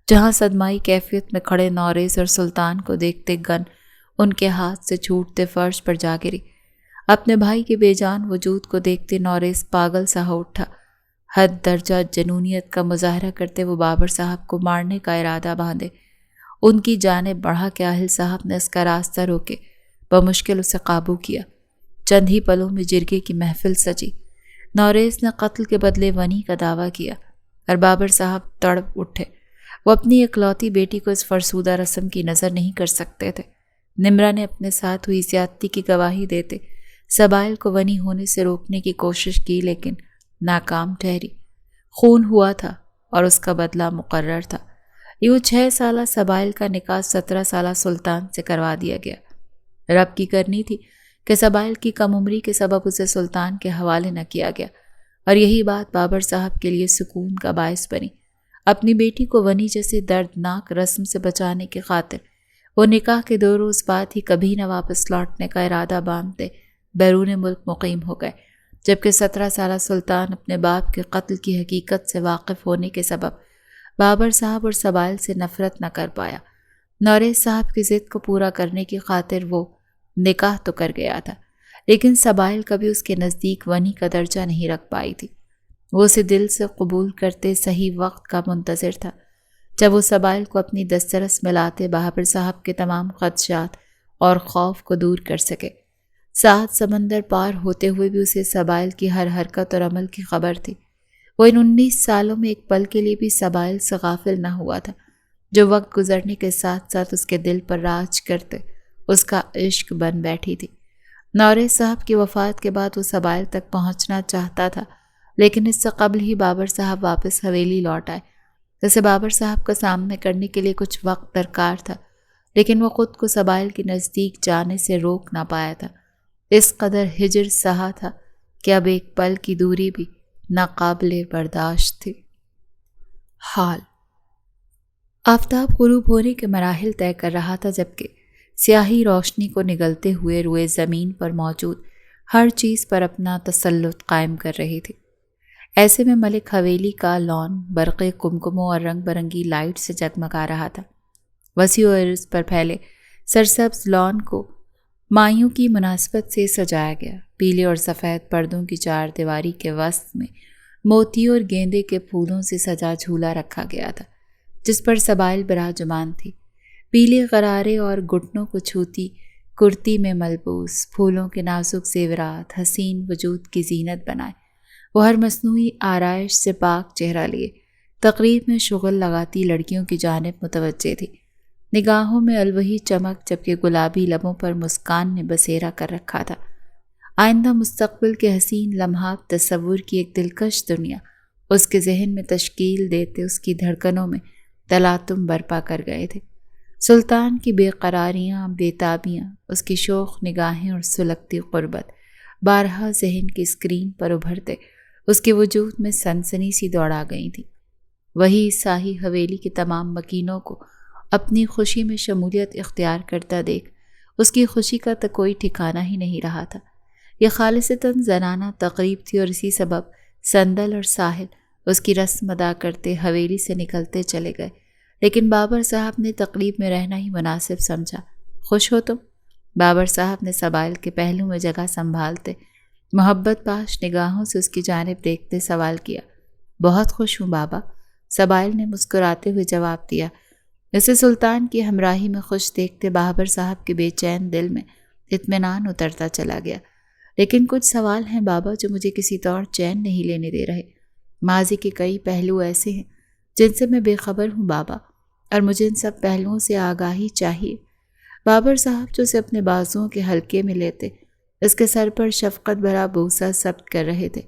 جہاں صدمائی کیفیت میں کھڑے نوریز اور سلطان کو دیکھتے گن ان کے ہاتھ سے چھوٹتے فرش پر جا گری۔ اپنے بھائی کے بے جان وجود کو دیکھتے نوریز پاگل سا ہو اٹھا۔ حد درجہ جنونیت کا مظاہرہ کرتے وہ بابر صاحب کو مارنے کا ارادہ باندھے۔ ان کی جانب بڑھا کے آہل صاحب نے اس کا راستہ روکے بمشکل اسے قابو کیا۔ چند ہی پلوں میں جرگے کی محفل سجی۔ نوریز نے قتل کے بدلے ونی کا دعویٰ کیا اور بابر صاحب تڑپ اٹھے۔ وہ اپنی اکلوتی بیٹی کو اس فرسودہ رسم کی نظر نہیں کر سکتے تھے۔ نمرا نے اپنے ساتھ ہوئی زیادتی کی گواہی دیتے سبائل کو ونی ہونے سے روکنے کی کوشش کی لیکن ناکام ٹھہری۔ خون ہوا تھا اور اس کا بدلہ مقرر تھا۔ یوں 6 سالہ سبائل کا نکاح 17 سالہ سلطان سے کروا دیا گیا۔ رب کی کرنی تھی کہ سبائل کی کم عمری کے سبب اسے سلطان کے حوالے نہ کیا گیا، اور یہی بات بابر صاحب کے لیے سکون کا باعث بنی۔ اپنی بیٹی کو ونی جیسے دردناک رسم سے بچانے کی خاطر وہ نکاح کے 2 روز بعد ہی کبھی نہ واپس لوٹنے کا ارادہ باندھتے بیرون ملک مقیم ہو گئے، جبکہ 17 سالہ سلطان اپنے باپ کے قتل کی حقیقت سے واقف ہونے کے سبب بابر صاحب اور سبائل سے نفرت نہ کر پایا۔ نوریز صاحب کی ضد کو پورا کرنے کی خاطر وہ نکاح تو کر گیا تھا، لیکن سبائل کبھی اس کے نزدیک ونی کا درجہ نہیں رکھ پائی تھی۔ وہ اسے دل سے قبول کرتے صحیح وقت کا منتظر تھا جب وہ سبائل کو اپنی دسترس میں لاتے بابر صاحب کے تمام خدشات اور خوف کو دور کر سکے۔ 7 سمندر پار ہوتے ہوئے بھی اسے سبائل کی ہر حرکت اور عمل کی خبر تھی۔ وہ ان 19 سالوں میں ایک پل کے لیے بھی سبائل سے غافل نہ ہوا تھا، جو وقت گزرنے کے ساتھ ساتھ اس کے دل پر راج کرتے اس کا عشق بن بیٹھی تھی۔ نوریز صاحب کی وفات کے بعد وہ سبائل تک پہنچنا چاہتا تھا، لیکن اس سے قبل ہی بابر صاحب واپس حویلی لوٹ آئے۔ جیسے بابر صاحب کا سامنا کرنے کے لیے کچھ وقت درکار تھا، لیکن وہ خود کو سبائل کے نزدیک جانے سے روک نہ پایا تھا۔ اس قدر ہجر سہا تھا کہ اب ایک پل کی دوری بھی ناقابل برداشت تھی۔ حال آفتاب غروب ہونے کے مراحل طے کر رہا تھا، جبکہ سیاہی روشنی کو نگلتے ہوئے روئے زمین پر موجود ہر چیز پر اپنا تسلط قائم کر رہی تھی۔ ایسے میں ملک حویلی کا لان برقِ کمکموں اور رنگ برنگی لائٹ سے جگمگا رہا تھا۔ وسیع و عرض پر پھیلے سرسبز لان کو مائیوں کی مناسبت سے سجایا گیا۔ پیلے اور سفید پردوں کی 4 دیواری کے وسط میں موتیوں اور گیندے کے پھولوں سے سجا جھولا رکھا گیا تھا، جس پر سبائل براجمان تھی۔ پیلے غرارے اور گھٹنوں کو چھوتی کرتی میں ملبوس، پھولوں کے نازک زیورات حسین وجود کی زینت بنائے۔ وہ ہر مصنوعی آرائش سے پاک چہرہ لیے تقریب میں شغل لگاتی لڑکیوں کی جانب متوجہ تھی۔ نگاہوں میں الوہی چمک، جبکہ گلابی لبوں پر مسکان نے بسیرا کر رکھا تھا۔ آئندہ مستقبل کے حسین لمحات تصور کی ایک دلکش دنیا اس کے ذہن میں تشکیل دیتے اس کی دھڑکنوں میں تلاطم برپا کر گئے تھے۔ سلطان کی بے قراریاں، بے تابیاں، اس کی شوخ نگاہیں اور سلگتی قربت بارہا ذہن کی اسکرین پر ابھرتے اس کے وجود میں سنسنی سی دوڑا گئی تھی۔ وہی ساہی حویلی کے تمام مکینوں کو اپنی خوشی میں شمولیت اختیار کرتا دیکھ اس کی خوشی کا تو کوئی ٹھکانہ ہی نہیں رہا تھا۔ یہ خالصتاً زنانہ تقریب تھی، اور اسی سبب سندل اور ساحل اس کی رسم ادا کرتے حویلی سے نکلتے چلے گئے، لیکن بابر صاحب نے تقریب میں رہنا ہی مناسب سمجھا۔ خوش ہو تم؟ بابر صاحب نے سبائل کے پہلو میں جگہ سنبھالتے محبت پاش نگاہوں سے اس کی جانب دیکھتے سوال کیا۔ بہت خوش ہوں بابا، سبائل نے مسکراتے ہوئے جواب دیا۔ اسے سلطان کی ہمراہی میں خوش دیکھتے بابر صاحب کے بے چین دل میں اطمینان اترتا چلا گیا۔ لیکن کچھ سوال ہیں بابا جو مجھے کسی طور چین نہیں لینے دے رہے۔ ماضی کے کئی پہلو ایسے ہیں جن سے میں بے خبر ہوں بابا، اور مجھے ان سب پہلوؤں سے آگاہی چاہیے۔ بابر صاحب جو اسے اپنے بازوؤں کے حلقے میں لیتے اس کے سر پر شفقت بھرا بوسہ ثبت کر رہے تھے۔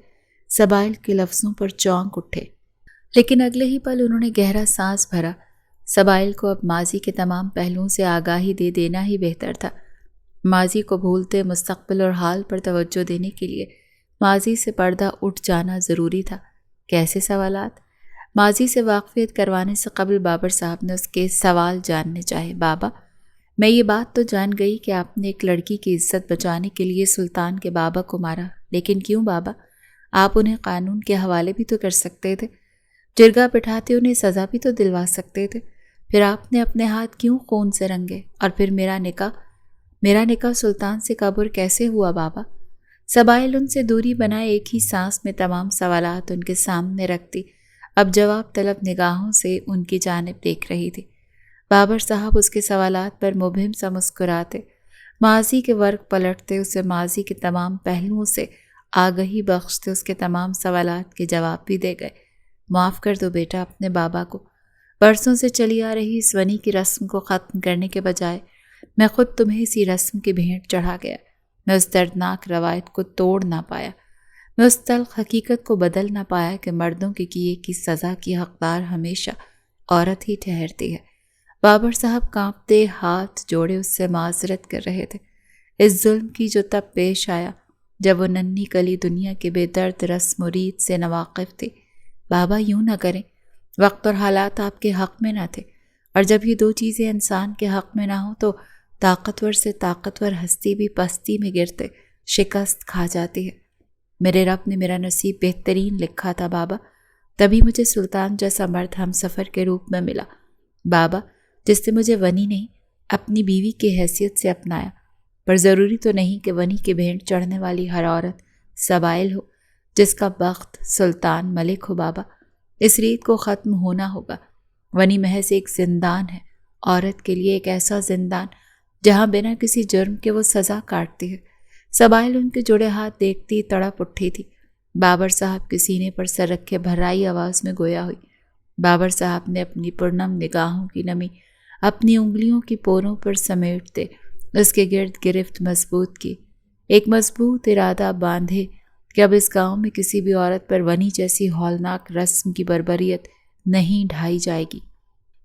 سبائل کے لفظوں پر چونک اٹھے، لیکن اگلے ہی پل انہوں نے گہرا سانس بھرا۔ سبائل کو اب ماضی کے تمام پہلوؤں سے آگاہی دے دینا ہی بہتر تھا۔ ماضی کو بھولتے مستقبل اور حال پر توجہ دینے کے لیے ماضی سے پردہ اٹھ جانا ضروری تھا۔ کیسے سوالات؟ ماضی سے واقفیت کروانے سے قبل بابر صاحب نے اس کے سوال جاننے چاہے۔ بابا، میں یہ بات تو جان گئی کہ آپ نے ایک لڑکی کی عزت بچانے کے لیے سلطان کے بابا کو مارا، لیکن کیوں بابا؟ آپ انہیں قانون کے حوالے بھی تو کر سکتے تھے، جرگہ بٹھاتے انہیں سزا بھی تو دلوا سکتے تھے۔ پھر آپ نے اپنے ہاتھ کیوں خون سے رنگے؟ اور پھر میرا نکاح سلطان سے کب اور کیسے ہوا بابا؟ سبائل ان سے دوری بنائے ایک ہی سانس میں تمام سوالات ان کے سامنے رکھتی اب جواب طلب نگاہوں سے ان کی جانب دیکھ رہی تھی۔ بابر صاحب اس کے سوالات پر مبہم سا مسکراتے، ماضی کے ورق پلٹتے، اسے ماضی کے تمام پہلوؤں سے آگہی بخشتے اس کے تمام سوالات کے جواب بھی دے گئے۔ معاف کر دو بیٹا اپنے بابا کو۔ برسوں سے چلی آ رہی اس ونی کی رسم کو ختم کرنے کے بجائے میں خود تمہیں اسی رسم کی بھینٹ چڑھا گیا۔ میں اس دردناک روایت کو توڑ نہ پایا، میں اس تلخ حقیقت کو بدل نہ پایا کہ مردوں کے کیے کی سزا کی حقدار ہمیشہ عورت ہی ٹھہرتی ہے۔ بابر صاحب کانپتے ہاتھ جوڑے اس سے معذرت کر رہے تھے، اس ظلم کی جو تب پیش آیا جب وہ ننھی کلی دنیا کے بے درد رسم و ریت سے ناواقف تھی۔ بابا یوں نہ کریں، وقت اور حالات آپ کے حق میں نہ تھے، اور جب یہ دو چیزیں انسان کے حق میں نہ ہوں تو طاقتور سے طاقتور ہستی بھی پستی میں گرتے شکست کھا جاتی ہے۔ میرے رب نے میرا نصیب بہترین لکھا تھا بابا، تبھی مجھے سلطان جیسا مرد ہم سفر کے روپ میں ملا بابا، جس نے مجھے ونی نہیں اپنی بیوی کی حیثیت سے اپنایا۔ پر ضروری تو نہیں کہ ونی کے بھینٹ چڑھنے والی ہر عورت سبائل ہو، جس کا بخت سلطان ملک ہو بابا۔ اس ریت کو ختم ہونا ہوگا۔ ونی محض ایک زندان ہے، عورت کے لیے ایک ایسا زندان جہاں بنا کسی جرم کے وہ سزا کاٹتی ہے۔ سبائل ان کے جڑے ہاتھ دیکھتی تڑپ اٹھی تھی۔ بابر صاحب کے سینے پر سر رکھے بھرائی آواز میں گویا ہوئی۔ بابر صاحب نے اپنی پرنم نگاہوں کی نمی اپنی انگلیوں کی پوروں پر سمیٹتے اس کے گرد گرفت مضبوط کی، ایک مضبوط ارادہ باندھے کہ اب اس گاؤں میں کسی بھی عورت پر ونی جیسی ہولناک رسم کی بربریت نہیں ڈھائی جائے گی۔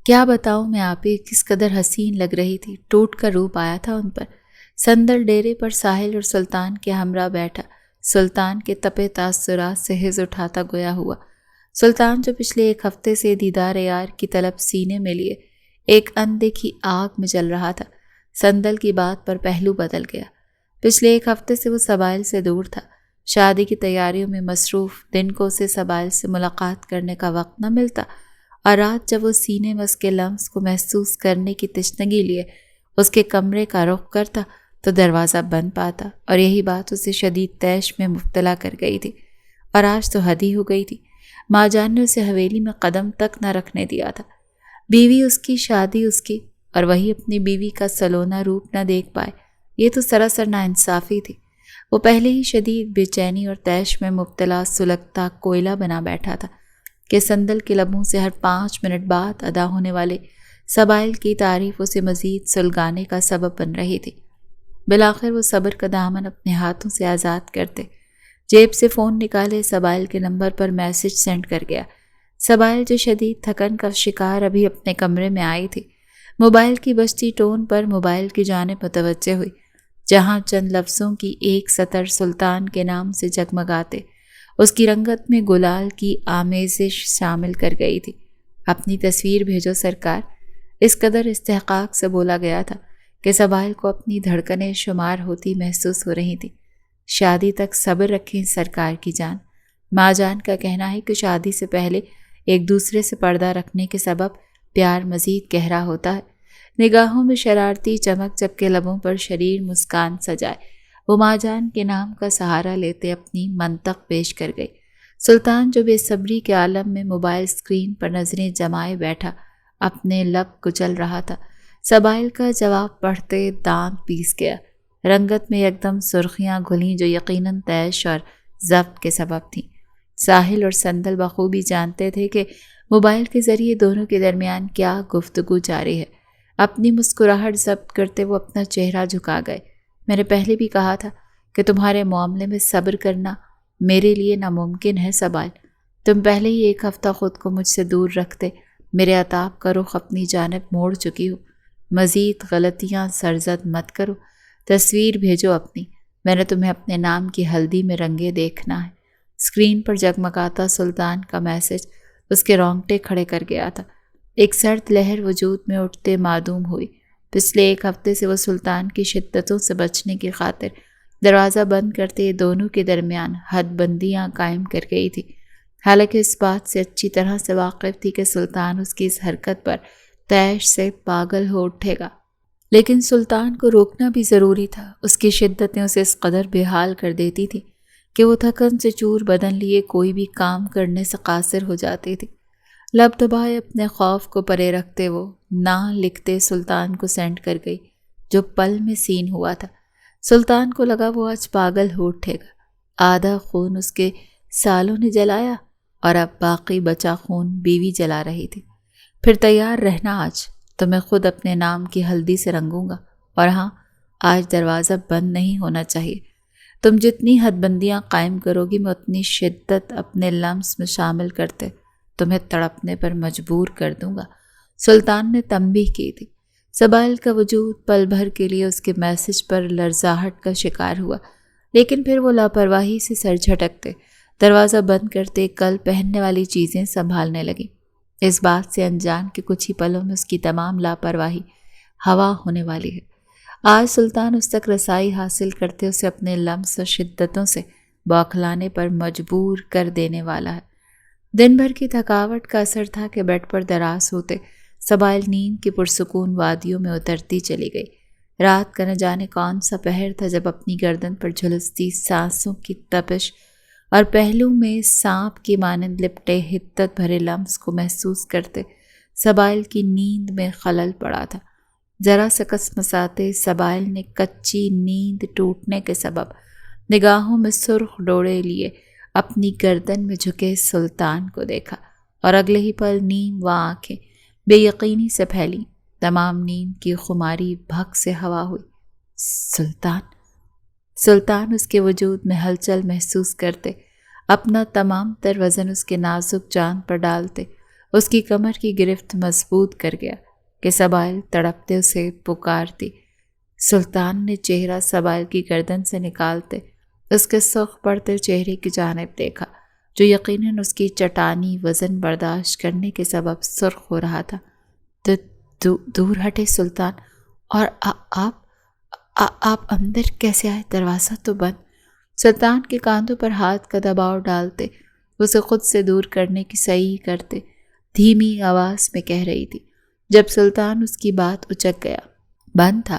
کیا بتاؤں میں آپے، کس قدر حسین لگ رہی تھی، ٹوٹ کر روپ آیا تھا ان پر۔ سندل ڈیرے پر ساحل اور سلطان کے ہمراہ بیٹھا، سلطان کے تپے تاثرات سے ہز اٹھاتا گویا ہوا۔ سلطان جو پچھلے ایک ہفتے سے دیدار یار کی طلب سینے میں لیے ایک اندیکھی آگ میں جل رہا تھا، سندل کی بات پر پہلو بدل گیا۔ پچھلے ایک ہفتے سے وہ سبائل سے دور تھا، شادی کی تیاریوں میں مصروف، دن کو اسے سبائل سے ملاقات کرنے کا وقت نہ ملتا، اور رات جب وہ سینے میں اس کے لمس کو محسوس کرنے کی تشنگی لیے اس کے کمرے کا رخ کرتا تو دروازہ بند پاتا، اور یہی بات اسے شدید طیش میں مبتلا کر گئی تھی۔ اور آج تو حد ہی ہو گئی تھی، ماں جان نے اسے حویلی میں قدم تک نہ رکھنے دیا تھا۔ بیوی اس کی، شادی اس کی، اور وہی اپنی بیوی کا سلونا روپ نہ دیکھ پائے، یہ تو سراسر ناانصافی تھی۔ وہ پہلے ہی شدید بے چینی اور طیش میں مبتلا سلگتا کوئلہ بنا بیٹھا تھا کہ سندل کے لبوں سے ہر 5 منٹ بعد ادا ہونے والے سبائل کی تعریف اسے مزید سلگانے کا سبب بن رہی تھی۔ بالآخر وہ صبر کا دامن اپنے ہاتھوں سے آزاد کرتے جیب سے فون نکالے سبائل کے نمبر پر میسج سینڈ کر گیا۔ سبائل جو شدید تھکن کا شکار ابھی اپنے کمرے میں آئی تھی، موبائل کی بجتی ٹون پر موبائل کی جانب متوجہ ہوئی، جہاں چند لفظوں کی ایک سطر سلطان کے نام سے جگمگاتے اس کی رنگت میں گلال کی آمیزش شامل کر گئی تھی۔ اپنی تصویر بھیجو سرکار، اس قدر استحقاق سے بولا گیا تھا کہ سبائل کو اپنی دھڑکنیں شمار ہوتی محسوس ہو رہی تھی۔ شادی تک صبر رکھیں سرکار کی جان۔ ماں جان کا کہنا ہے کہ شادی سے پہلے ایک دوسرے سے پردہ رکھنے کے سبب پیار مزید گہرا ہوتا ہے۔ نگاہوں میں شرارتی چمک جبکہ لبوں پر شریر مسکان سجائے، وہ ماں جان کے نام کا سہارا لیتے اپنی منطق پیش کر گئی۔ سلطان جو بے صبری کے عالم میں موبائل اسکرین پر نظریں جمائے بیٹھا اپنے لب کچل رہا تھا، سبائل کا جواب پڑھتے دانت پیس گیا۔ رنگت میں یکدم سرخیاں گھلیں جو یقیناً طیش اور ضبط کے سبب تھیں۔ ساحل اور سندل بخوبی جانتے تھے کہ موبائل کے ذریعے دونوں کے درمیان کیا گفتگو جاری ہے۔ اپنی مسکراہٹ ضبط کرتے وہ اپنا چہرہ جھکا گئے۔ میں نے پہلے بھی کہا تھا کہ تمہارے معاملے میں صبر کرنا میرے لیے ناممکن ہے سبائل۔ تم پہلے ہی ایک ہفتہ خود کو مجھ سے دور رکھتے میرے عتاب کا رخ اپنی جانب موڑ چکی ہو۔ مزید غلطیاں سرزد مت کرو، تصویر بھیجو اپنی، میں نے تمہیں اپنے نام کی ہلدی میں رنگے دیکھنا ہے۔ اسکرین پر جگمگاتا سلطان کا میسج اس کے رونگٹے کھڑے کر گیا تھا۔ ایک سرد لہر وجود میں اٹھتے معدوم ہوئی۔ پچھلے ایک ہفتے سے وہ سلطان کی شدتوں سے بچنے کی خاطر دروازہ بند کرتے دونوں کے درمیان حد بندیاں قائم کر گئی تھی، حالانکہ اس بات سے اچھی طرح سے واقف تھی کہ سلطان اس کی اس حرکت پر طیش سے پاگل ہو اٹھے گا۔ لیکن سلطان کو روکنا بھی ضروری تھا، اس کی شدتیں اسے اس قدر بے حال کر دیتی تھی کہ وہ تھکن سے چور بدن لیے کوئی بھی کام کرنے سے قاصر ہو جاتی تھی۔ لب دبائے اپنے خوف کو پرے رکھتے وہ نہ لکھتے سلطان کو سینڈ کر گئی، جو پل میں سین ہوا تھا۔ سلطان کو لگا وہ آج پاگل ہو اٹھے گا۔ آدھا خون اس کے سالوں نے جلایا اور اب باقی بچا خون بیوی جلا رہی تھی۔ پھر تیار رہنا، آج تو میں خود اپنے نام کی ہلدی سے رنگوں گا، اور ہاں، آج دروازہ بند نہیں ہونا چاہیے۔ تم جتنی حد بندیاں قائم کرو گی میں اتنی شدت اپنے لمس میں شامل کرتے تمہیں تڑپنے پر مجبور کر دوں گا، سلطان نے تنبیہ کی تھی۔ سبائل کا وجود پل بھر کے لیے اس کے میسج پر لرزاہٹ کا شکار ہوا، لیکن پھر وہ لاپرواہی سے سر جھٹکتے، دروازہ بند کرتے کل پہننے والی چیزیں سنبھالنے لگی۔ اس بات سے انجان کہ کچھ ہی پلوں میں اس کی تمام لاپرواہی ہوا ہونے والی ہے۔ آج سلطان اس تک رسائی حاصل کرتے اسے اپنے لمس و شدتوں سے بوکھلانے پر مجبور کر دینے والا ہے۔ دن بھر کی تھکاوٹ کا اثر تھا کہ بیڈ پر دراز ہوتے سبائل نیند کی پرسکون وادیوں میں اترتی چلی گئی۔ رات کا نہ جانے کون سا پہر تھا جب اپنی گردن پر جھلستی سانسوں کی تپش اور پہلو میں سانپ کی مانند لپٹے حدت بھرے لمس کو محسوس کرتے سبائل کی نیند میں خلل پڑا تھا۔ ذرا سا کسمساتے سبائل نے کچی نیند ٹوٹنے کے سبب نگاہوں میں سرخ ڈوڑے لیے اپنی گردن میں جھکے سلطان کو دیکھا، اور اگلے ہی پل نیم و آنکھیں بے یقینی سے پھیلی۔ تمام نیند کی خماری بھگ سے ہوا ہوئی۔ سلطان اس کے وجود میں ہلچل محسوس کرتے، اپنا تمام تر وزن اس کے نازک جان پر ڈالتے اس کی کمر کی گرفت مضبوط کر گیا کہ سبائل تڑپتے اسے پکارتی۔ سلطان نے چہرہ سبائل کی گردن سے نکالتے اس کے سرخ پڑتے چہرے کی جانب دیکھا، جو یقیناً اس کی چٹانی وزن برداشت کرنے کے سبب سرخ ہو رہا تھا۔ دور ہٹے سلطان، اور آپ اندر کیسے آئے؟ دروازہ تو بند۔ سلطان کے کاندھوں پر ہاتھ کا دباؤ ڈالتے اسے خود سے دور کرنے کی صحیح کرتے دھیمی آواز میں کہہ رہی تھی۔ جب سلطان اس کی بات اچک گیا، بند تھا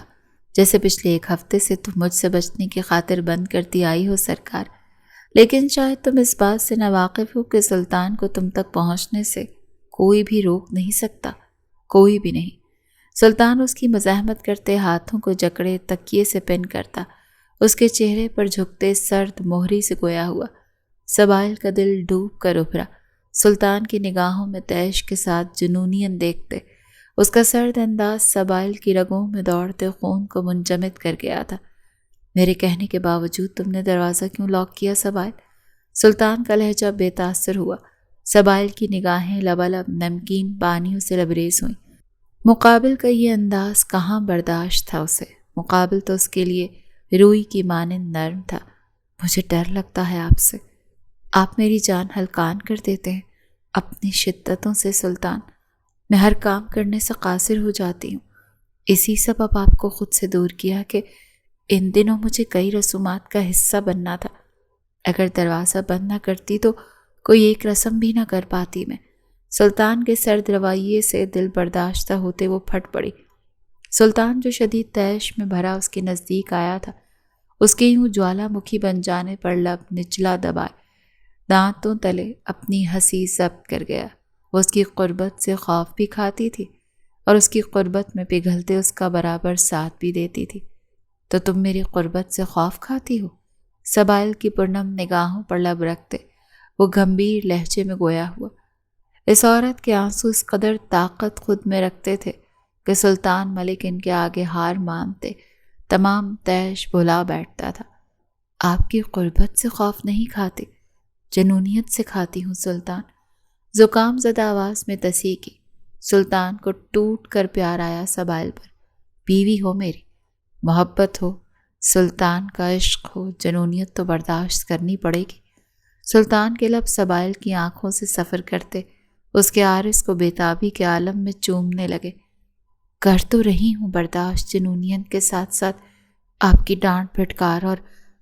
جیسے پچھلے ایک ہفتے سے تم مجھ سے بچنے کی خاطر بند کرتی آئی ہو سرکار، لیکن شاید تم اس بات سے ناواقف ہو کہ سلطان کو تم تک پہنچنے سے کوئی بھی روک نہیں سکتا، کوئی بھی نہیں۔ سلطان اس کی مزاحمت کرتے ہاتھوں کو جکڑے تکیے سے پن کرتا اس کے چہرے پر جھکتے سرد مہری سے گویا ہوا۔ سبائل کا دل ڈوب کر ابھرا، سلطان کی نگاہوں میں تیش کے ساتھ جنونین دیکھتے اس کا سرد انداز سبائل کی رگوں میں دوڑتے خون کو منجمد کر گیا تھا۔ میرے کہنے کے باوجود تم نے دروازہ کیوں لاک کیا سبائل؟ سلطان کا لہجہ بے تاثر ہوا۔ سبائل کی نگاہیں لبالب نمکین پانیوں سے لبریز ہوئیں۔ مقابل کا یہ انداز کہاں برداشت تھا اسے، مقابل تو اس کے لیے روئی کی مانند نرم تھا۔ مجھے ڈر لگتا ہے آپ سے، آپ میری جان ہلکان کر دیتے ہیں اپنی شدتوں سے سلطان۔ میں ہر کام کرنے سے قاصر ہو جاتی ہوں، اسی سبب آپ کو خود سے دور کیا کہ ان دنوں مجھے کئی رسومات کا حصہ بننا تھا۔ اگر دروازہ بند نہ کرتی تو کوئی ایک رسم بھی نہ کر پاتی میں۔ سلطان کے سرد رویے سے دل برداشتہ ہوتے وہ پھٹ پڑی۔ سلطان جو شدید تیش میں بھرا اس کے نزدیک آیا تھا، اس کے یوں جوالا مکھی بن جانے پر لب نچلا دبائے دانتوں تلے اپنی ہنسی ضبط کر گیا۔ وہ اس کی قربت سے خوف بھی کھاتی تھی اور اس کی قربت میں پگھلتے اس کا برابر ساتھ بھی دیتی تھی۔ تو تم میری قربت سے خوف کھاتی ہو؟ سبائل کی پرنم نگاہوں پر لب رکھتے وہ گمبھیر لہجے میں گویا ہوا۔ اس عورت کے آنسو اس قدر طاقت خود میں رکھتے تھے کہ سلطان ملک ان کے آگے ہار مانتے تمام تیش بھلا بیٹھتا تھا۔ آپ کی قربت سے خوف نہیں کھاتی، جنونیت سے کھاتی ہوں سلطان۔ زکام زدہ آواز میں تصحیح کی۔ سلطان کو ٹوٹ کر پیار آیا سبائل پر۔ بیوی ہو میری، محبت ہو، سلطان کا عشق ہو، جنونیت تو برداشت کرنی پڑے گی۔ سلطان کے لب سبائل کی آنکھوں سے سفر کرتے اس کے عارض کو بےتابی کے عالم میں چومنے لگے۔ کر تو رہی ہوں برداشت جنونیت کے ساتھ ساتھ آپ کی ڈانٹ پھٹکار اور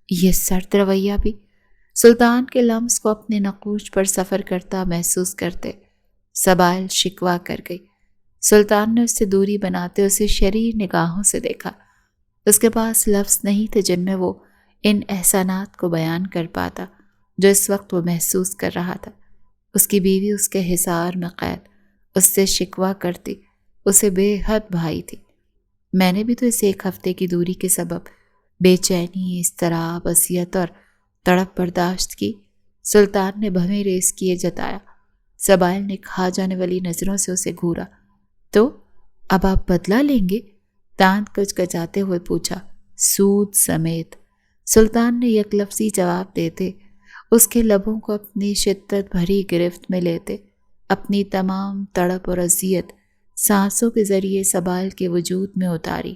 یہ سرد رویہ بھی۔ سلطان کے لمس کو اپنے نقوش پر سفر کرتا محسوس کرتے سبائل شکوہ کر گئی۔ سلطان نے اس سے دوری بناتے اسے شریر نگاہوں سے دیکھا۔ اس کے پاس لفظ نہیں تھے جن میں وہ ان احسانات کو بیان کر پاتا جو اس وقت وہ محسوس کر رہا تھا۔ اس کی بیوی اس کے حصار میں قید، اس سے شکوہ کرتی، اسے بے حد بھائی تھی۔ میں نے بھی تو اس ایک ہفتے کی دوری کے سبب بے چینی، اضطراب، اذیت اور تڑپ برداشت کی۔ سلطان نے بھویں ریس کیے جتایا۔ سبائل نے کھا جانے والی نظروں سے اسے گھورا۔ تو اب آپ بدلہ لیں گے؟ دانت کچکچاتے ہوئے پوچھا۔ سود سمیت۔ سلطان نے یک لفظی جواب دیتے اس کے لبوں کو اپنی شدت بھری گرفت میں لیتے اپنی تمام تڑپ اور اذیت سانسوں کے ذریعے سبائل کے وجود میں اتاری۔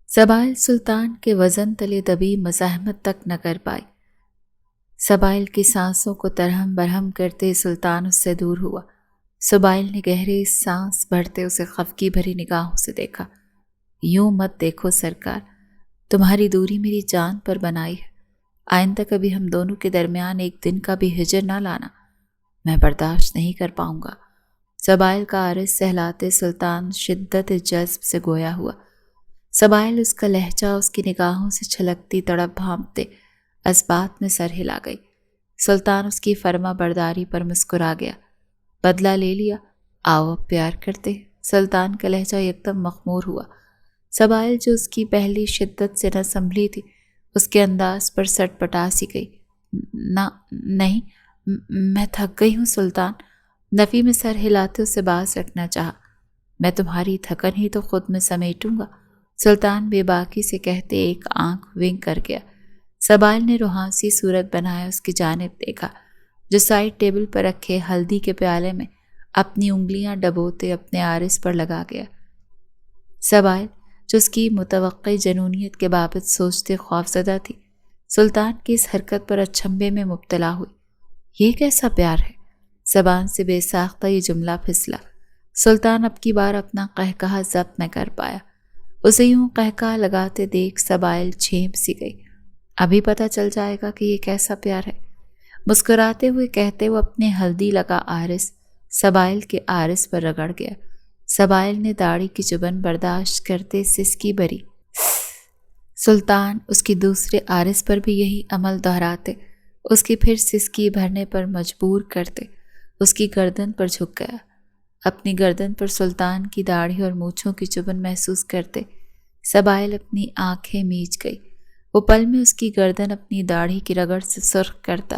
سبائل سلطان کے وزن تلے دبی مزاحمت تک نہ کر پائی۔ سبائل کی سانسوں کو ترہم برہم کرتے سلطان اس سے دور ہوا۔ سبائل نے گہرے سانس بھرتے اسے خفگی بھری نگاہوں سے دیکھا۔ یوں مت دیکھو سرکار، تمہاری دوری میری جان پر بنائی ہے، آئندہ کبھی ہم دونوں کے درمیان ایک دن کا بھی ہجر نہ لانا، میں برداشت نہیں کر پاؤں گا۔ سبائل کا عارض سہلاتے سلطان شدت جذب سے گویا ہوا۔ سبائل اس کا لہجہ اس کی نگاہوں سے چھلکتی تڑپ بھانپتے اس بات میں سر ہلا گئی۔ سلطان اس کی فرما برداری پر مسکرا گیا۔ بدلہ لے لیا، آؤ اب پیار کرتے۔ سلطان کا لہجہ یکدم مخمور ہوا۔ سبائل جو اس کی پہلی شدت سے نہ سنبھلی تھی اس کے انداز پر سٹ پٹا سی گئی۔ نہیں، میں تھک گئی ہوں سلطان۔ نفی میں سر ہلاتے اسے باز رکھنا چاہا۔ میں تمہاری تھکن ہی تو خود میں سمیٹوں گا، سلطان بے باکی سے کہتے ایک آنکھ ونک کر گیا۔ سبائل نے روحانسی صورت بنائے اس کی جانب دیکھا جو سائڈ ٹیبل پر رکھے ہلدی کے پیالے میں اپنی انگلیاں ڈبوتے اپنے عارض پر لگا گیا۔ سبائل جو اس کی متوقع جنونیت کے بابت سوچتے خوفزدہ تھی، سلطان کی اس حرکت پر اچھمبے میں مبتلا ہوئی۔ یہ کیسا پیار ہے؟ زبان سے بے ساختہ یہ جملہ پھسلا۔ سلطان اب کی بار اپنا قہقہا ضبط نہ کر پایا۔ اسے یوں قہقہا لگاتے دیکھ سبائل چھینپ سی گئی۔ ابھی پتہ چل جائے گا کہ یہ کیسا پیار ہے، مسکراتے ہوئے کہتے وہ اپنے ہلدی لگا عارض سبائل کے عارض پر رگڑ گیا۔ سبائل نے داڑھی کی چبھن برداشت کرتے سسکی بھری۔ سلطان اس کی دوسرے عارض پر بھی یہی عمل دہراتے اس کی پھر سسکی بھرنے پر مجبور کرتے اس کی گردن پر جھک گیا۔ اپنی گردن پر سلطان کی داڑھی اور مونچھوں کی چبھن محسوس کرتے سبائل اپنی آنکھیں میچ گئی۔ وہ پل میں اس کی گردن اپنی داڑھی کی رگڑ سے سرخ کرتا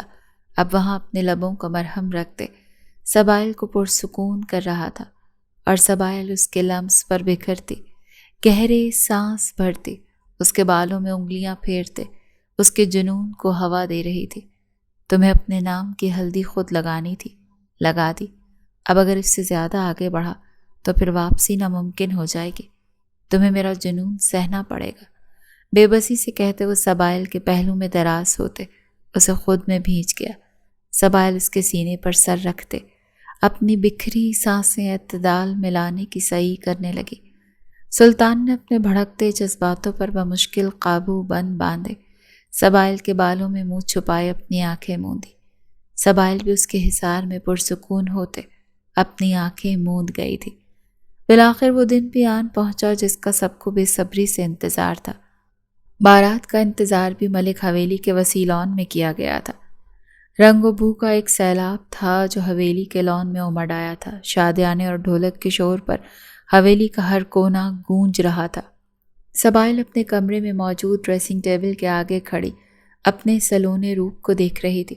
اب وہاں اپنے لبوں کا مرہم رکھتے سبائل کو پرسکون کر رہا تھا، اور سبائل اس کے لمس پر بکھرتی گہرے سانس بھرتی اس کے بالوں میں انگلیاں پھیرتے اس کے جنون کو ہوا دے رہی تھی۔ تمہیں اپنے نام کی ہلدی خود لگانی تھی، لگا دی۔ اب اگر اس سے زیادہ آگے بڑھا تو پھر واپسی ناممکن ہو جائے گی، تمہیں میرا جنون سہنا پڑے گا۔ بے بسی سے کہتے وہ سبائل کے پہلو میں دراز ہوتے اسے خود میں بھینچ گیا۔ سبائل اس کے سینے پر سر رکھتے اپنی بکھری سانسیں اعتدال میں لانے کی سعی کرنے لگی۔ سلطان نے اپنے بھڑکتے جذباتوں پر بمشکل قابو بند باندھے سبائل کے بالوں میں منہ چھپائے اپنی آنکھیں موندی۔ سبائل بھی اس کے حصار میں پرسکون ہوتے اپنی آنکھیں موند گئی تھی۔ بالآخر وہ دن بھی آن پہنچا جس کا سب کو بے صبری سے انتظار تھا۔ بارات کا انتظار بھی ملک حویلی کے وسیع لان میں کیا گیا تھا۔ رنگ و بو کا ایک سیلاب تھا جو حویلی کے لان میں امڑ آیا تھا۔ شادیانے اور ڈھولک کے شور پر حویلی کا ہر کونا گونج رہا تھا۔ سبائل اپنے کمرے میں موجود ڈریسنگ ٹیبل کے آگے کھڑی اپنے سلونے روپ کو دیکھ رہی تھی۔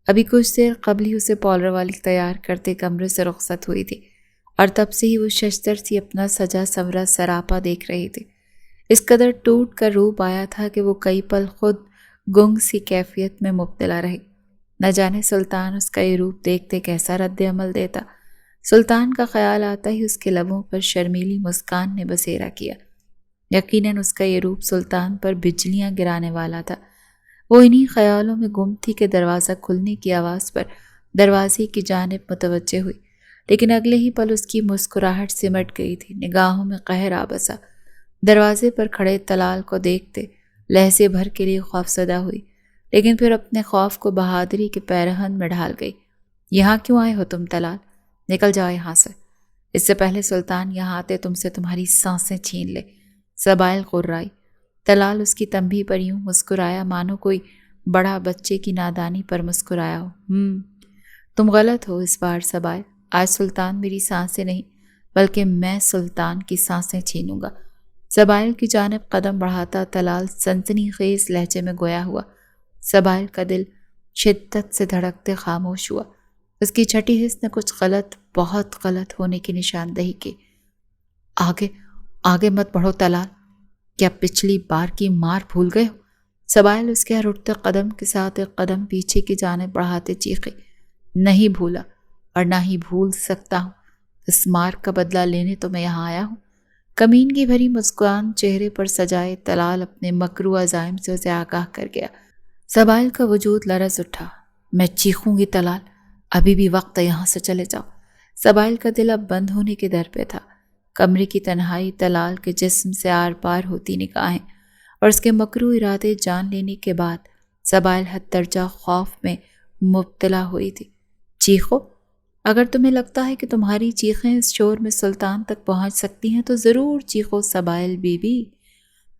ابھی کچھ دیر قبل ہی اسے پالر والی تیار کرتے کمرے سے رخصت ہوئی تھی، اور تب سے ہی وہ ششتر سی اپنا سجا سورا سراپا دیکھ رہی تھی۔ اس قدر ٹوٹ کر روپ آیا تھا کہ وہ کئی پل خود گنگ سی کیفیت میں مبتلا رہی۔ نہ جانے سلطان اس کا یہ روپ دیکھتے کیسا رد عمل دیتا۔ سلطان کا خیال آتا ہی اس کے لبوں پر شرمیلی مسکان نے بسیرا کیا۔ یقیناً اس کا یہ روپ سلطان پر بجلیاں گرانے والا تھا۔ وہ انہی خیالوں میں گم تھی کہ دروازہ کھلنے کی آواز پر دروازے کی جانب متوجہ ہوئی، لیکن اگلے ہی پل اس کی مسکراہٹ سمٹ گئی تھی۔ نگاہوں میں قہر آ بسا۔ دروازے پر کھڑے طلال کو دیکھتے لہجے بھر کے لیے خوفزدہ ہوئی، لیکن پھر اپنے خوف کو بہادری کے پیرہن میں ڈھال گئی۔ یہاں کیوں آئے ہو تم طلال؟ نکل جاؤ یہاں سے، اس سے پہلے سلطان یہاں آتے تم سے تمہاری سانسیں چھین لے۔ سبائل غرائی۔ طلال اس کی تنبیہ پر یوں مسکرایا مانو کوئی بڑا بچے کی نادانی پر مسکرایا ہو۔ تم غلط ہو اس بار سبائل، آج سلطان میری سانسیں نہیں بلکہ میں سلطان کی سانسیں چھینوں گا۔ سبائل کی جانب قدم بڑھاتا طلال سنسنی خیز لہجے میں گویا ہوا۔ سبائل کا دل شدت سے دھڑکتے خاموش ہوا۔ اس کی چھٹی حس نے کچھ غلط، بہت غلط ہونے کی نشاندہی کی۔ آگے مت بڑھو طلال، کیا پچھلی بار کی مار بھول گئے ہو؟ سبائل اس کے اٹھتے قدم کے ساتھ ایک قدم پیچھے کی جانب بڑھاتے چیخے۔ نہیں بھولا اور نہ ہی بھول سکتا ہوں، اس مار کا بدلہ لینے تو میں یہاں آیا ہوں۔ کمینگی بھری مسکان چہرے پر سجائے طلال اپنے مکرو عزائم سے اسے آگاہ کر گیا۔ سبائل کا وجود لرز اٹھا۔ میں چیخوں گی طلال، ابھی بھی وقت ہے، یہاں سے چلے جاؤ۔ سبائل کا دل اب بند ہونے کے در پہ تھا۔ کمرے کی تنہائی طلال کے جسم سے آر پار ہوتی نگاہیں اور اس کے مکرو ارادے جان لینے کے بعد سبائل حد درجہ خوف میں مبتلا ہوئی تھی۔ چیخو؟ اگر تمہیں لگتا ہے کہ تمہاری چیخیں اس شور میں سلطان تک پہنچ سکتی ہیں تو ضرور چیخو سبائل بی بی۔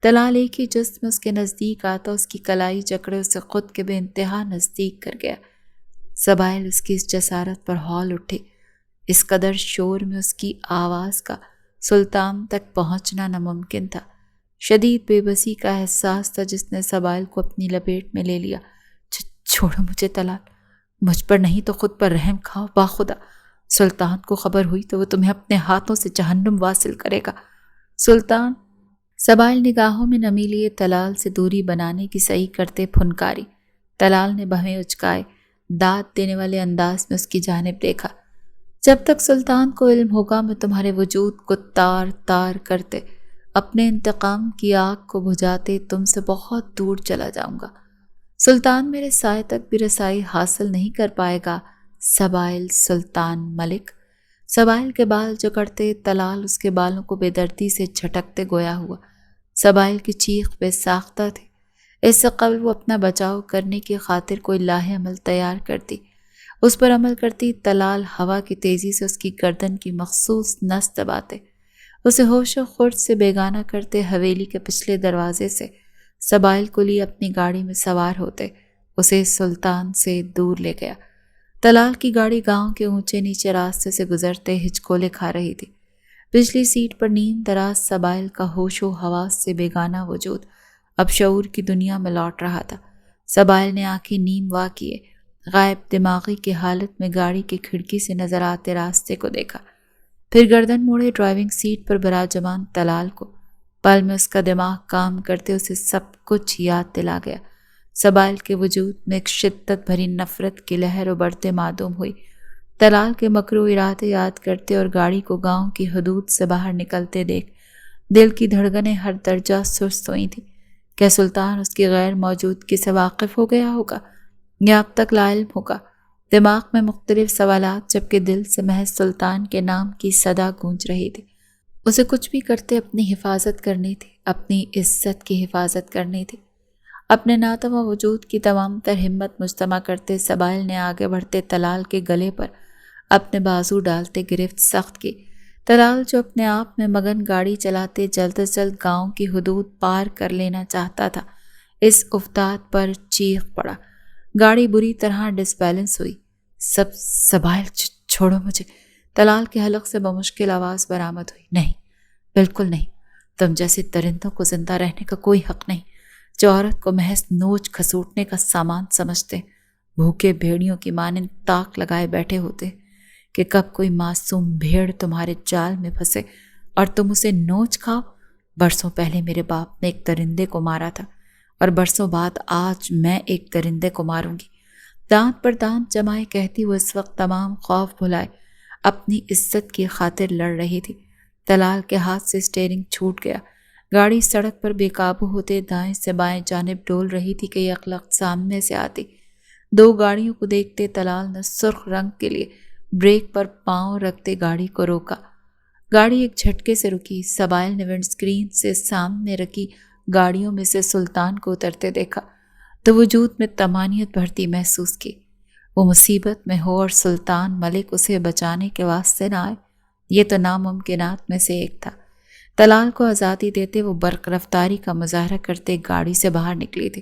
طلال ایک ہی جسم اس کے نزدیک آتا اس کی کلائی جکڑے اسے خود کے بے انتہا نزدیک کر گیا۔ سبائل اس کی اس جسارت پر ہول اٹھے۔ اس قدر شور میں اس کی آواز کا سلطان تک پہنچنا ناممکن تھا۔ شدید بے بسی کا احساس تھا جس نے سبائل کو اپنی لپیٹ میں لے لیا۔ چھوڑو مجھے طلال، مجھ پر نہیں تو خود پر رحم کھاؤ باخدا۔ سلطان کو خبر ہوئی تو وہ تمہیں اپنے ہاتھوں سے جہنم واصل کرے گا۔ سلطان؟ سبائل نگاہوں میں نمی لیے طلال سے دوری بنانے کی صحیح کرتے پھنکاری۔ طلال نے بہیں اچکائے، داد دینے والے انداز میں اس کی جانب دیکھا۔ جب تک سلطان کو علم ہوگا میں تمہارے وجود کو تار تار کرتے، اپنے انتقام کی آگ کو بجھاتے تم سے بہت دور چلا جاؤں گا۔ سلطان میرے سائے تک بھی رسائی حاصل نہیں کر پائے گا سبائل سلطان ملک۔ سبائل کے بال جکڑتے طلال اس کے بالوں کو بے دردی سے جھٹکتے گویا ہوا۔ سبائل کی چیخ بے ساختہ تھی۔ اس سے قبل وہ اپنا بچاؤ کرنے کی خاطر کوئی لاہ عمل تیار کرتی، اس پر عمل کرتی طلال ہوا کی تیزی سے اس کی گردن کی مخصوص نس دباتے، اسے ہوش و خرد سے بیگانہ کرتے حویلی کے پچھلے دروازے سے سبائل کو لیے اپنی گاڑی میں سوار ہوتے اسے سلطان سے دور لے گیا۔ طلال کی گاڑی گاؤں کے اونچے نیچے راستے سے گزرتے ہچکولے کھا رہی تھی۔ پچھلی سیٹ پر نیم دراز سبائل کا ہوش و حواس سے بیگانہ وجود اب شعور کی دنیا میں لوٹ رہا تھا۔ سبائل نے آنکھیں نیم وا کیے غائب دماغی کی حالت میں گاڑی کی کھڑکی سے نظر آتے راستے کو دیکھا، پھر گردن موڑے ڈرائیونگ سیٹ پر براجمان طلال کو۔ پل میں اس کا دماغ کام کرتے اسے سب کچھ یاد دلا گیا۔ سبائل کے وجود میں ایک شدت بھری نفرت کی لہر ابھرتے معلوم ہوئی۔ طلال کے مکرو ارادے یاد کرتے اور گاڑی کو گاؤں کی حدود سے باہر نکلتے دیکھ دل کی دھڑکنیں ہر درجہ سست ہوئی تھیں۔ کیا سلطان اس کی غیر موجودگی سے واقف ہو گیا ہوگا یا اب تک لا علم ہوگا؟ دماغ میں مختلف سوالات جبکہ دل سے محض سلطان کے نام کی صدا گونج رہی تھی۔ اسے کچھ بھی کرتے اپنی حفاظت کرنی تھی، اپنی عزت کی حفاظت کرنی تھی۔ اپنے ناتواں وجود کی تمام تر ہمت مجتمع کرتے سبائل نے آگے بڑھتے طلال کے گلے پر اپنے بازو ڈالتے گرفت سخت کی۔ طلال جو اپنے آپ میں مگن گاڑی چلاتے جلد از جلد گاؤں کی حدود پار کر لینا چاہتا تھا، اس افتاد پر چیخ پڑا۔ گاڑی بری طرح ڈس بیلنس ہوئی۔ سبائل چھوڑو مجھے، طلال کے حلق سے بمشکل آواز برآمد ہوئی۔ نہیں، بالکل نہیں، تم جیسے درندوں کو زندہ رہنے کا کوئی حق نہیں، جو عورت کو محض نوچ کھسوٹنے کا سامان سمجھتے، بھوکے بھیڑیوں کی مانند تاک لگائے بیٹھے ہوتے کہ کب کوئی معصوم بھیڑ تمہارے جال میں پھنسے اور تم اسے نوچ کھاؤ۔ برسوں پہلے میرے باپ نے ایک درندے کو مارا تھا اور برسوں بعد آج میں ایک درندے کو ماروں گی۔ دانت پر دانت جمائے کہتی وہ اس وقت تمام خوف بھلائے اپنی عزت کی خاطر لڑ رہی تھی۔ طلال کے ہاتھ سے اسٹیئرنگ چھوٹ گیا۔ گاڑی سڑک پر بے قابو ہوتے دائیں سے بائیں جانب ڈول رہی تھی کہ یکلخت سامنے سے آتی دو گاڑیوں کو دیکھتے طلال نے سرخ رنگ کے لیے بریک پر پاؤں رکھتے گاڑی کو روکا۔ گاڑی ایک جھٹکے سے رکی۔ سبائل نے ونڈ سکرین سے سامنے رکھی گاڑیوں میں سے سلطان کو اترتے دیکھا تو وجود میں طمانینت بڑھتی محسوس کی۔ وہ مصیبت میں ہو اور سلطان ملک اسے بچانے کے واسطے نہ آئے، یہ تو ناممکنات میں سے ایک تھا۔ طلال کو آزادی دیتے وہ برق رفتاری کا مظاہرہ کرتے گاڑی سے باہر نکلی تھی۔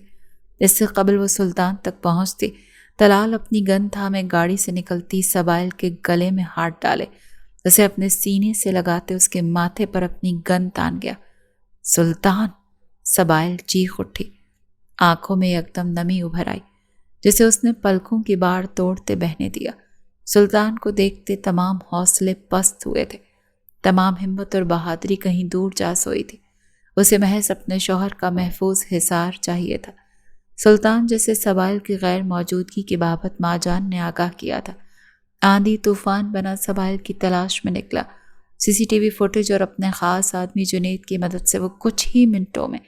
اس سے قبل وہ سلطان تک پہنچتی طلال اپنی گن تھامے گاڑی سے نکلتی سبائل کے گلے میں ہاتھ ڈالے، اسے اپنے سینے سے لگاتے اس کے ماتھے پر اپنی گن تان گیا۔ سلطان! سبائل چیخ اٹھی۔ آنکھوں میں یکدم نمی ابھر آئی جسے اس نے پلکوں کی باڑ توڑتے بہنے دیا۔ سلطان کو دیکھتے تمام حوصلے پست ہوئے تھے، تمام ہمت اور بہادری کہیں دور جا سوئی تھی۔ اسے محض اپنے شوہر کا محفوظ حصار چاہیے تھا۔ سلطان جیسے سبائل کی غیر موجودگی کی بابت ماں جان نے آگاہ کیا تھا، آندھی طوفان بنا سبائل کی تلاش میں نکلا۔ سی سی ٹی وی فوٹیج اور اپنے خاص آدمی جنید کی مدد سے وہ کچھ ہی منٹوں میں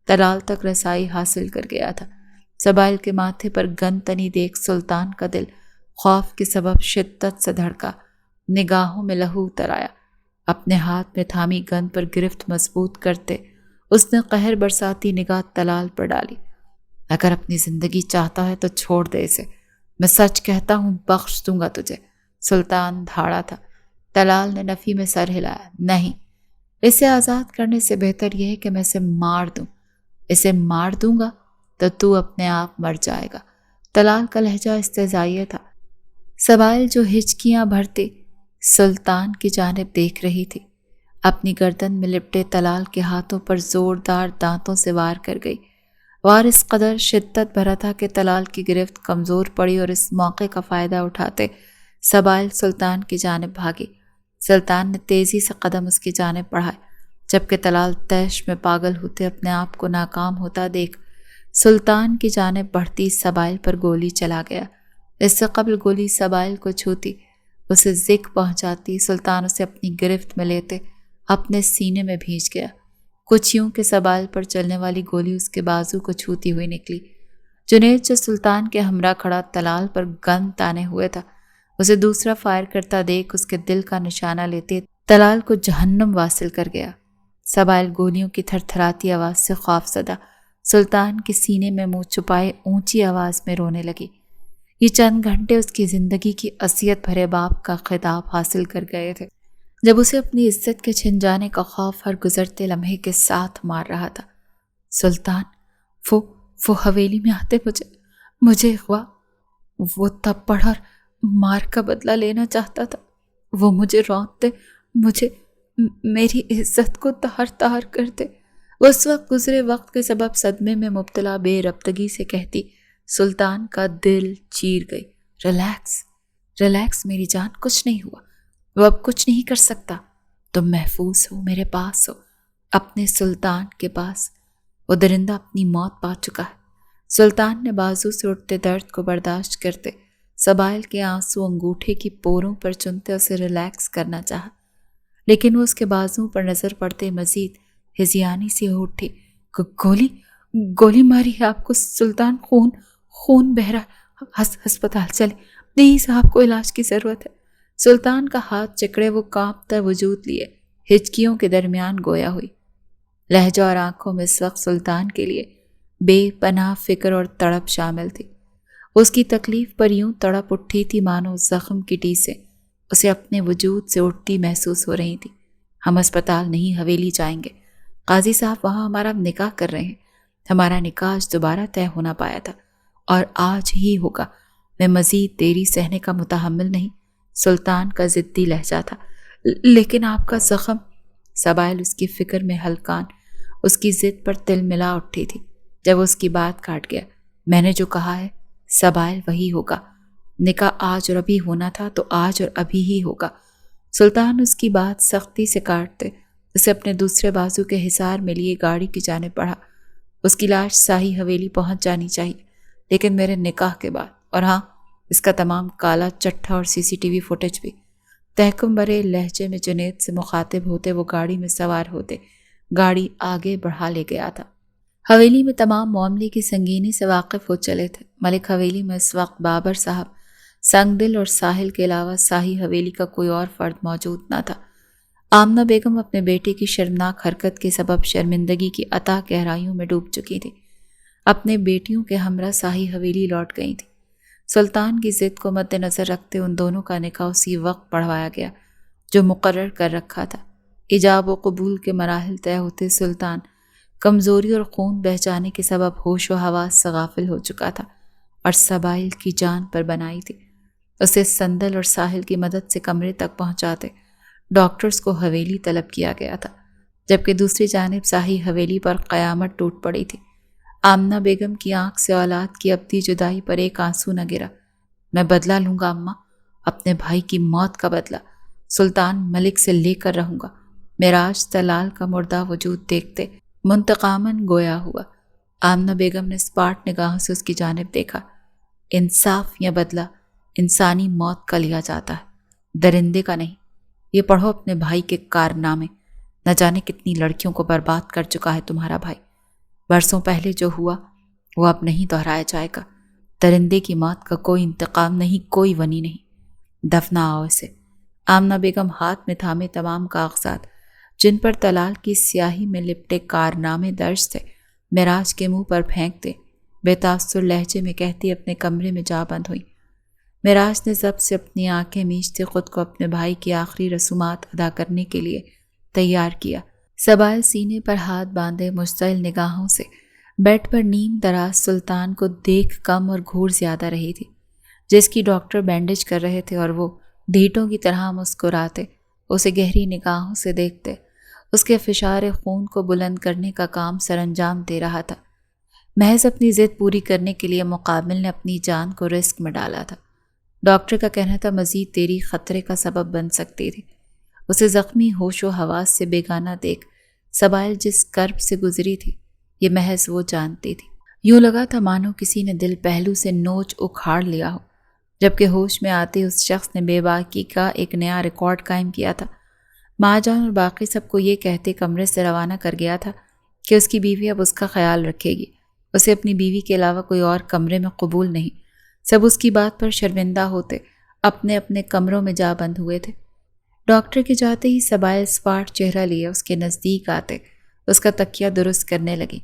تلال تک رسائی حاصل کر گیا تھا۔ سبائل کے ماتھے پر گن تنی دیکھ سلطان کا دل خوف کے سبب شدت سے دھڑکا، نگاہوں میں لہو اتر آیا۔ اپنے ہاتھ میں تھامی گن پر گرفت مضبوط کرتے اس نے قہر برساتی نگاہ تلال پر ڈالی۔ اگر اپنی زندگی چاہتا ہے تو چھوڑ دے اسے، میں سچ کہتا ہوں بخش دوں گا تجھے۔ سلطان دھاڑا تھا۔ تلال نے نفی میں سر ہلایا۔ نہیں، اسے آزاد کرنے سے بہتر یہ ہے کہ میں اسے مار دوں۔ اسے مار دوں گا تو اپنے آپ مر جائے گا۔ تلال کا لہجہ استہزائیہ تھا۔ سبائل جو ہچکیاں بھرتی سلطان کی جانب دیکھ رہی تھی، اپنی گردن میں لپٹے تلال کے ہاتھوں پر زوردار دانتوں سے وار کر گئی۔ وار اس قدر شدت بھرا تھا کہ تلال کی گرفت کمزور پڑی اور اس موقع کا فائدہ اٹھاتے سبائل سلطان کی جانب بھاگی۔ سلطان نے تیزی سے قدم اس کی جانب بڑھائے، جبکہ تلال طیش میں پاگل ہوتے اپنے آپ کو ناکام ہوتا دیکھ سلطان کی جانب بڑھتی سبائل پر گولی چلا گیا۔ اس سے قبل گولی سبائل کو چھوتی اسے زک پہنچاتی، سلطان اسے اپنی گرفت میں لیتے اپنے سینے میں بھینچ گیا۔ کچھ یوں کہ سبائل پر چلنے والی گولی اس کے بازو کو چھوتی ہوئی نکلی۔ جنید جو سلطان کے ہمراہ کھڑا تلال پر گن تانے ہوئے تھا، اسے دوسرا فائر کرتا دیکھ اس کے دل کا نشانہ لیتے تلال کو جہنم واصل کر گیا۔ سبائل گولیوں کی تھرتھراتی آواز سے خوف زدہ سلطان کے سینے میں منہ چھپائے اونچی آواز میں رونے لگی۔ یہ چند گھنٹے اس کی زندگی کی اذیت بھرے باپ کا خطاب حاصل کر گئے تھے، جب اسے اپنی عزت کے چھن جانے کا خوف ہر گزرتے لمحے کے ساتھ مار رہا تھا۔ سلطان وہ حویلی میں آتے مجھے اغوا، وہ تپڑ اور مار کا بدلہ لینا چاہتا تھا۔ وہ مجھے رونتے، مجھے میری عزت کو تہر تہر کرتے۔ اس وقت گزرے وقت کے سبب صدمے میں مبتلا بے ربطگی سے کہتی سلطان کا دل چیر گئی، ریلیکس میری جان، کچھ نہیں ہوا، وہ اب کچھ نہیں کر سکتا۔ تم محفوظ ہو، میرے پاس ہو، اپنے سلطان کے پاس۔ وہ درندہ اپنی موت پا چکا ہے۔ سلطان نے بازو سے اٹھتے درد کو برداشت کرتے سبائل کے آنسو انگوٹھے کی پوروں پر چنتے اسے ریلیکس کرنا چاہا، لیکن وہ اس کے بازو پر نظر پڑتے مزید ہزیانی سی ہو اٹھی۔ گولی ماری ہے آپ کو سلطان، خون بہہ رہا، ہسپتال چلے پلیز، آپ کو علاج کی ضرورت ہے۔ سلطان کا ہاتھ جکڑے وہ کانپتا وجود لیے ہچکیوں کے درمیان گویا ہوئی۔ لہجہ اور آنکھوں میں اس وقت سلطان کے لیے بے پناہ فکر اور تڑپ شامل تھی۔ اس کی تکلیف پر یوں تڑپ اٹھی تھی مانو زخم کی ٹیسیں اسے اپنے وجود سے اٹھتی محسوس ہو رہی تھی۔ ہم اسپتال نہیں، حویلی جائیں گے، قاضی صاحب وہاں ہمارا نکاح کر رہے ہیں۔ ہمارا نکاح آج دوبارہ طے ہونا پایا تھا اور آج ہی ہوگا۔ میں مزید دیری سہنے کا متحمل نہیں۔ سلطان کا ضدی لہجہ تھا۔ لیکن آپ کا زخم، سبائل اس کی فکر میں ہلکان اس کی ضد پر تل ملا اٹھی تھی۔ جب اس کی بات کاٹ گیا، میں نے جو کہا ہے سبائل وہی ہوگا۔ نکاح آج اور ابھی ہونا تھا تو آج اور ابھی ہی ہوگا۔ سلطان اس کی بات سختی سے کاٹتے اسے اپنے دوسرے بازو کے حصار میں لیے گاڑی کی جانب بڑھا۔ اس کی لاش شاہی حویلی پہنچ جانی چاہیے، لیکن میرے نکاح کے بعد، اور ہاں، اس کا تمام کالا چٹھا اور سی سی ٹی وی فوٹیج بھی۔ تحکم برے لہجے میں جنید سے مخاطب ہوتے وہ گاڑی میں سوار ہوتے گاڑی آگے بڑھا لے گیا تھا۔ حویلی میں تمام معاملے کی سنگینی سے واقف ہو چلے تھے۔ ملک حویلی میں اس وقت بابر صاحب، سنگ دل اور ساحل کے علاوہ شاہی حویلی کا کوئی اور فرد موجود نہ تھا۔ آمنہ بیگم اپنے بیٹے کی شرمناک حرکت کے سبب شرمندگی کی عطا گہرائیوں میں ڈوب چکی تھی۔ اپنے بیٹیوں کے ہمراہ شاہی حویلی لوٹ گئی تھی۔ سلطان کی ضد کو مد نظر رکھتے ان دونوں کا نکاح اسی وقت پڑھوایا گیا جو مقرر کر رکھا تھا۔ ایجاب و قبول کے مراحل طے ہوتے سلطان کمزوری اور خون بہہ جانے کے سبب ہوش و حواس سے غافل ہو چکا تھا اور سبائل کی جان پر بنائی تھی۔ اسے سندل اور ساحل کی مدد سے کمرے تک پہنچاتے ڈاکٹرز کو حویلی طلب کیا گیا تھا، جبکہ دوسری جانب شاہی حویلی پر قیامت ٹوٹ پڑی تھی۔ آمنہ بیگم کی آنکھ سے اولاد کی ابدی جدائی پر ایک آنسو نہ گرا۔ میں بدلہ لوں گا اماں، اپنے بھائی کی موت کا بدلہ سلطان ملک سے لے کر رہوں گا۔ معراج تلال کا مردہ وجود دیکھتے منتقاماً گویا ہوا۔ آمنہ بیگم نے سپاٹ نگاہوں سے اس کی جانب دیکھا۔ انصاف یا بدلہ انسانی موت کا لیا جاتا ہے، درندے کا نہیں۔ یہ پڑھو اپنے بھائی کے کارنامے، نہ جانے کتنی لڑکیوں کو برباد کر چکا ہے تمہارا بھائی۔ برسوں پہلے جو ہوا وہ اب نہیں دہرایا جائے گا۔ درندے کی موت کا کوئی انتقام نہیں، کوئی ونی نہیں۔ دفناؤ اسے۔ آمنہ بیگم ہاتھ میں تھامے تمام کاغذات جن پر طلال کی سیاہی میں لپٹے کارنامے درج تھے معراج کے منہ پر پھینک دے، بے تاثر لہجے میں کہتی اپنے کمرے میں جا بند ہوئی۔ معراج نے ضبط سے اپنی آنکھیں میچتے خود کو اپنے بھائی کی آخری رسومات ادا کرنے کے لیے تیار کیا۔ سبائل سینے پر ہاتھ باندھے مشتعل نگاہوں سے بیڈ پر نیم دراز سلطان کو دیکھ کم اور گھور زیادہ رہی تھی، جس کی ڈاکٹر بینڈیج کر رہے تھے اور وہ ڈھیٹوں کی طرح مسکراتے اسے گہری نگاہوں سے دیکھتے اس کے فشار خون کو بلند کرنے کا کام سر انجام دے رہا تھا۔ محض اپنی ضد پوری کرنے کے لیے مقابل نے اپنی جان کو رسک میں ڈالا تھا۔ ڈاکٹر کا کہنا تھا مزید دیری خطرے کا سبب بن سکتی تھی۔ اسے زخمی ہوش و حواس سے بیگانہ دیکھ سبائل جس کرب سے گزری تھی یہ محض وہ جانتی تھی۔ یوں لگا تھا مانو کسی نے دل پہلو سے نوچ اکھاڑ لیا ہو، جبکہ ہوش میں آتے اس شخص نے بے باکی کا ایک نیا ریکارڈ قائم کیا تھا۔ ماں جان اور باقی سب کو یہ کہتے کمرے سے روانہ کر گیا تھا کہ اس کی بیوی اب اس کا خیال رکھے گی، اسے اپنی بیوی کے علاوہ کوئی اور کمرے میں قبول نہیں۔ سب اس کی بات پر شرمندہ ہوتے اپنے اپنے کمروں میں جا بند ہوئے تھے۔ ڈاکٹر کے جاتے ہی سبائل سپاٹ چہرہ لیے اس کے نزدیک آتے اس کا تکیہ درست کرنے لگی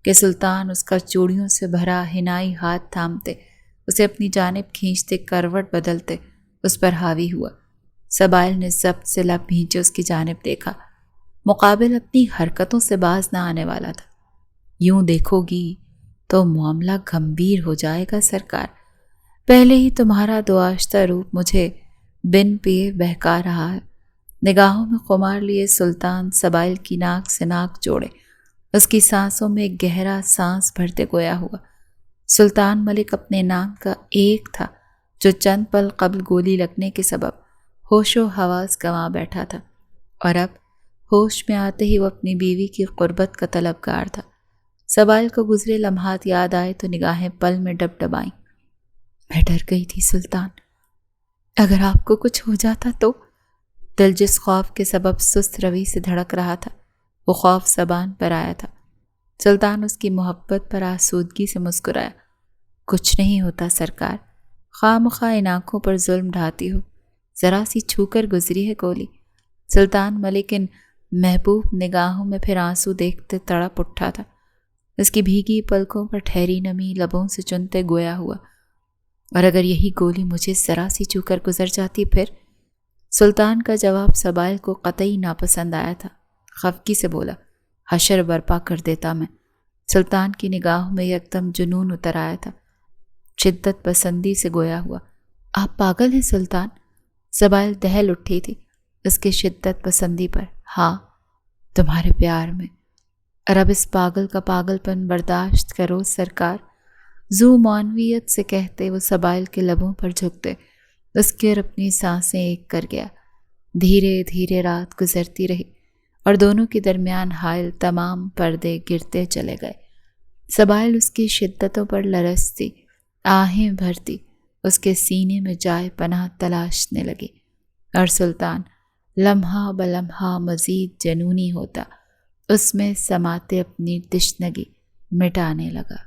کہ سلطان اس کا چوڑیوں سے بھرا حنائی ہاتھ تھامتے اسے اپنی جانب کھینچتے کروٹ بدلتے اس پر حاوی ہوا۔ سبائل نے ضبط سے لب بھینچے اس کی جانب دیکھا۔ مقابل اپنی حرکتوں سے باز نہ آنے والا تھا۔ یوں دیکھو گی تو معاملہ گھمبیر ہو جائے گا سرکار۔ پہلے ہی تمہارا دعاشتہ روپ مجھے بن پیے بہکا رہا ہے۔ نگاہوں میں خمار لیے سلطان سبائل کی ناک سے ناک جوڑے اس کی سانسوں میں ایک گہرا سانس بھرتے گویا ہوا۔ سلطان ملک اپنے نام کا ایک تھا جو چند پل قبل گولی لگنے کے سبب ہوش و حواس گنوا بیٹھا تھا، اور اب ہوش میں آتے ہی وہ اپنی بیوی کی قربت کا طلبگار تھا۔ سبائل کو گزرے لمحات یاد آئے تو نگاہیں پل میں ڈب ڈبائیں۔ میں ڈر گئی تھی سلطان، اگر آپ کو کچھ ہو جاتا تو۔ دل جس خوف کے سبب سست روی سے دھڑک رہا تھا وہ خوف زبان پر آیا تھا۔ سلطان اس کی محبت پر آسودگی سے مسکرایا۔ کچھ نہیں ہوتا سرکار، خواہ مخواہ ان آنکھوں پر ظلم ڈھاتی ہو، ذرا سی چھو کر گزری ہے گولی۔ سلطان ملک ان محبوب نگاہوں میں پھر آنسو دیکھتے تڑپ اٹھا تھا۔ اس کی بھیگی پلکوں پر ٹھہری نمی لبوں سے چنتے گویا ہوا، اور اگر یہی گولی مجھے ذرا سی چھو کر گزر جاتی پھر؟ سلطان کا جواب سبائل کو قطعی ناپسند آیا تھا۔ خفگی سے بولا، حشر برپا کر دیتا میں۔ سلطان کی نگاہوں میں یکدم جنون اتر آیا تھا۔ شدت پسندی سے گویا ہوا، آپ پاگل ہیں سلطان؟ سبائل دہل اٹھی تھی اس کی شدت پسندی پر۔ ہاں، تمہارے پیار میں، اور اب اس پاگل کا پاگل پن برداشت کرو سرکار۔ ذو معنویت سے کہتے وہ سبائل کے لبوں پر جھکتے اس کی اور اپنی سانسیں ایک کر گیا۔ دھیرے دھیرے رات گزرتی رہی اور دونوں کے درمیان حائل تمام پردے گرتے چلے گئے۔ سبائل اس کی شدتوں پر لرزتی، آہیں بھرتی اس کے سینے میں جائے پناہ تلاشنے لگی، اور سلطان لمحہ بلمحہ مزید جنونی ہوتا اس میں سماتے اپنی تشنگی مٹانے لگا۔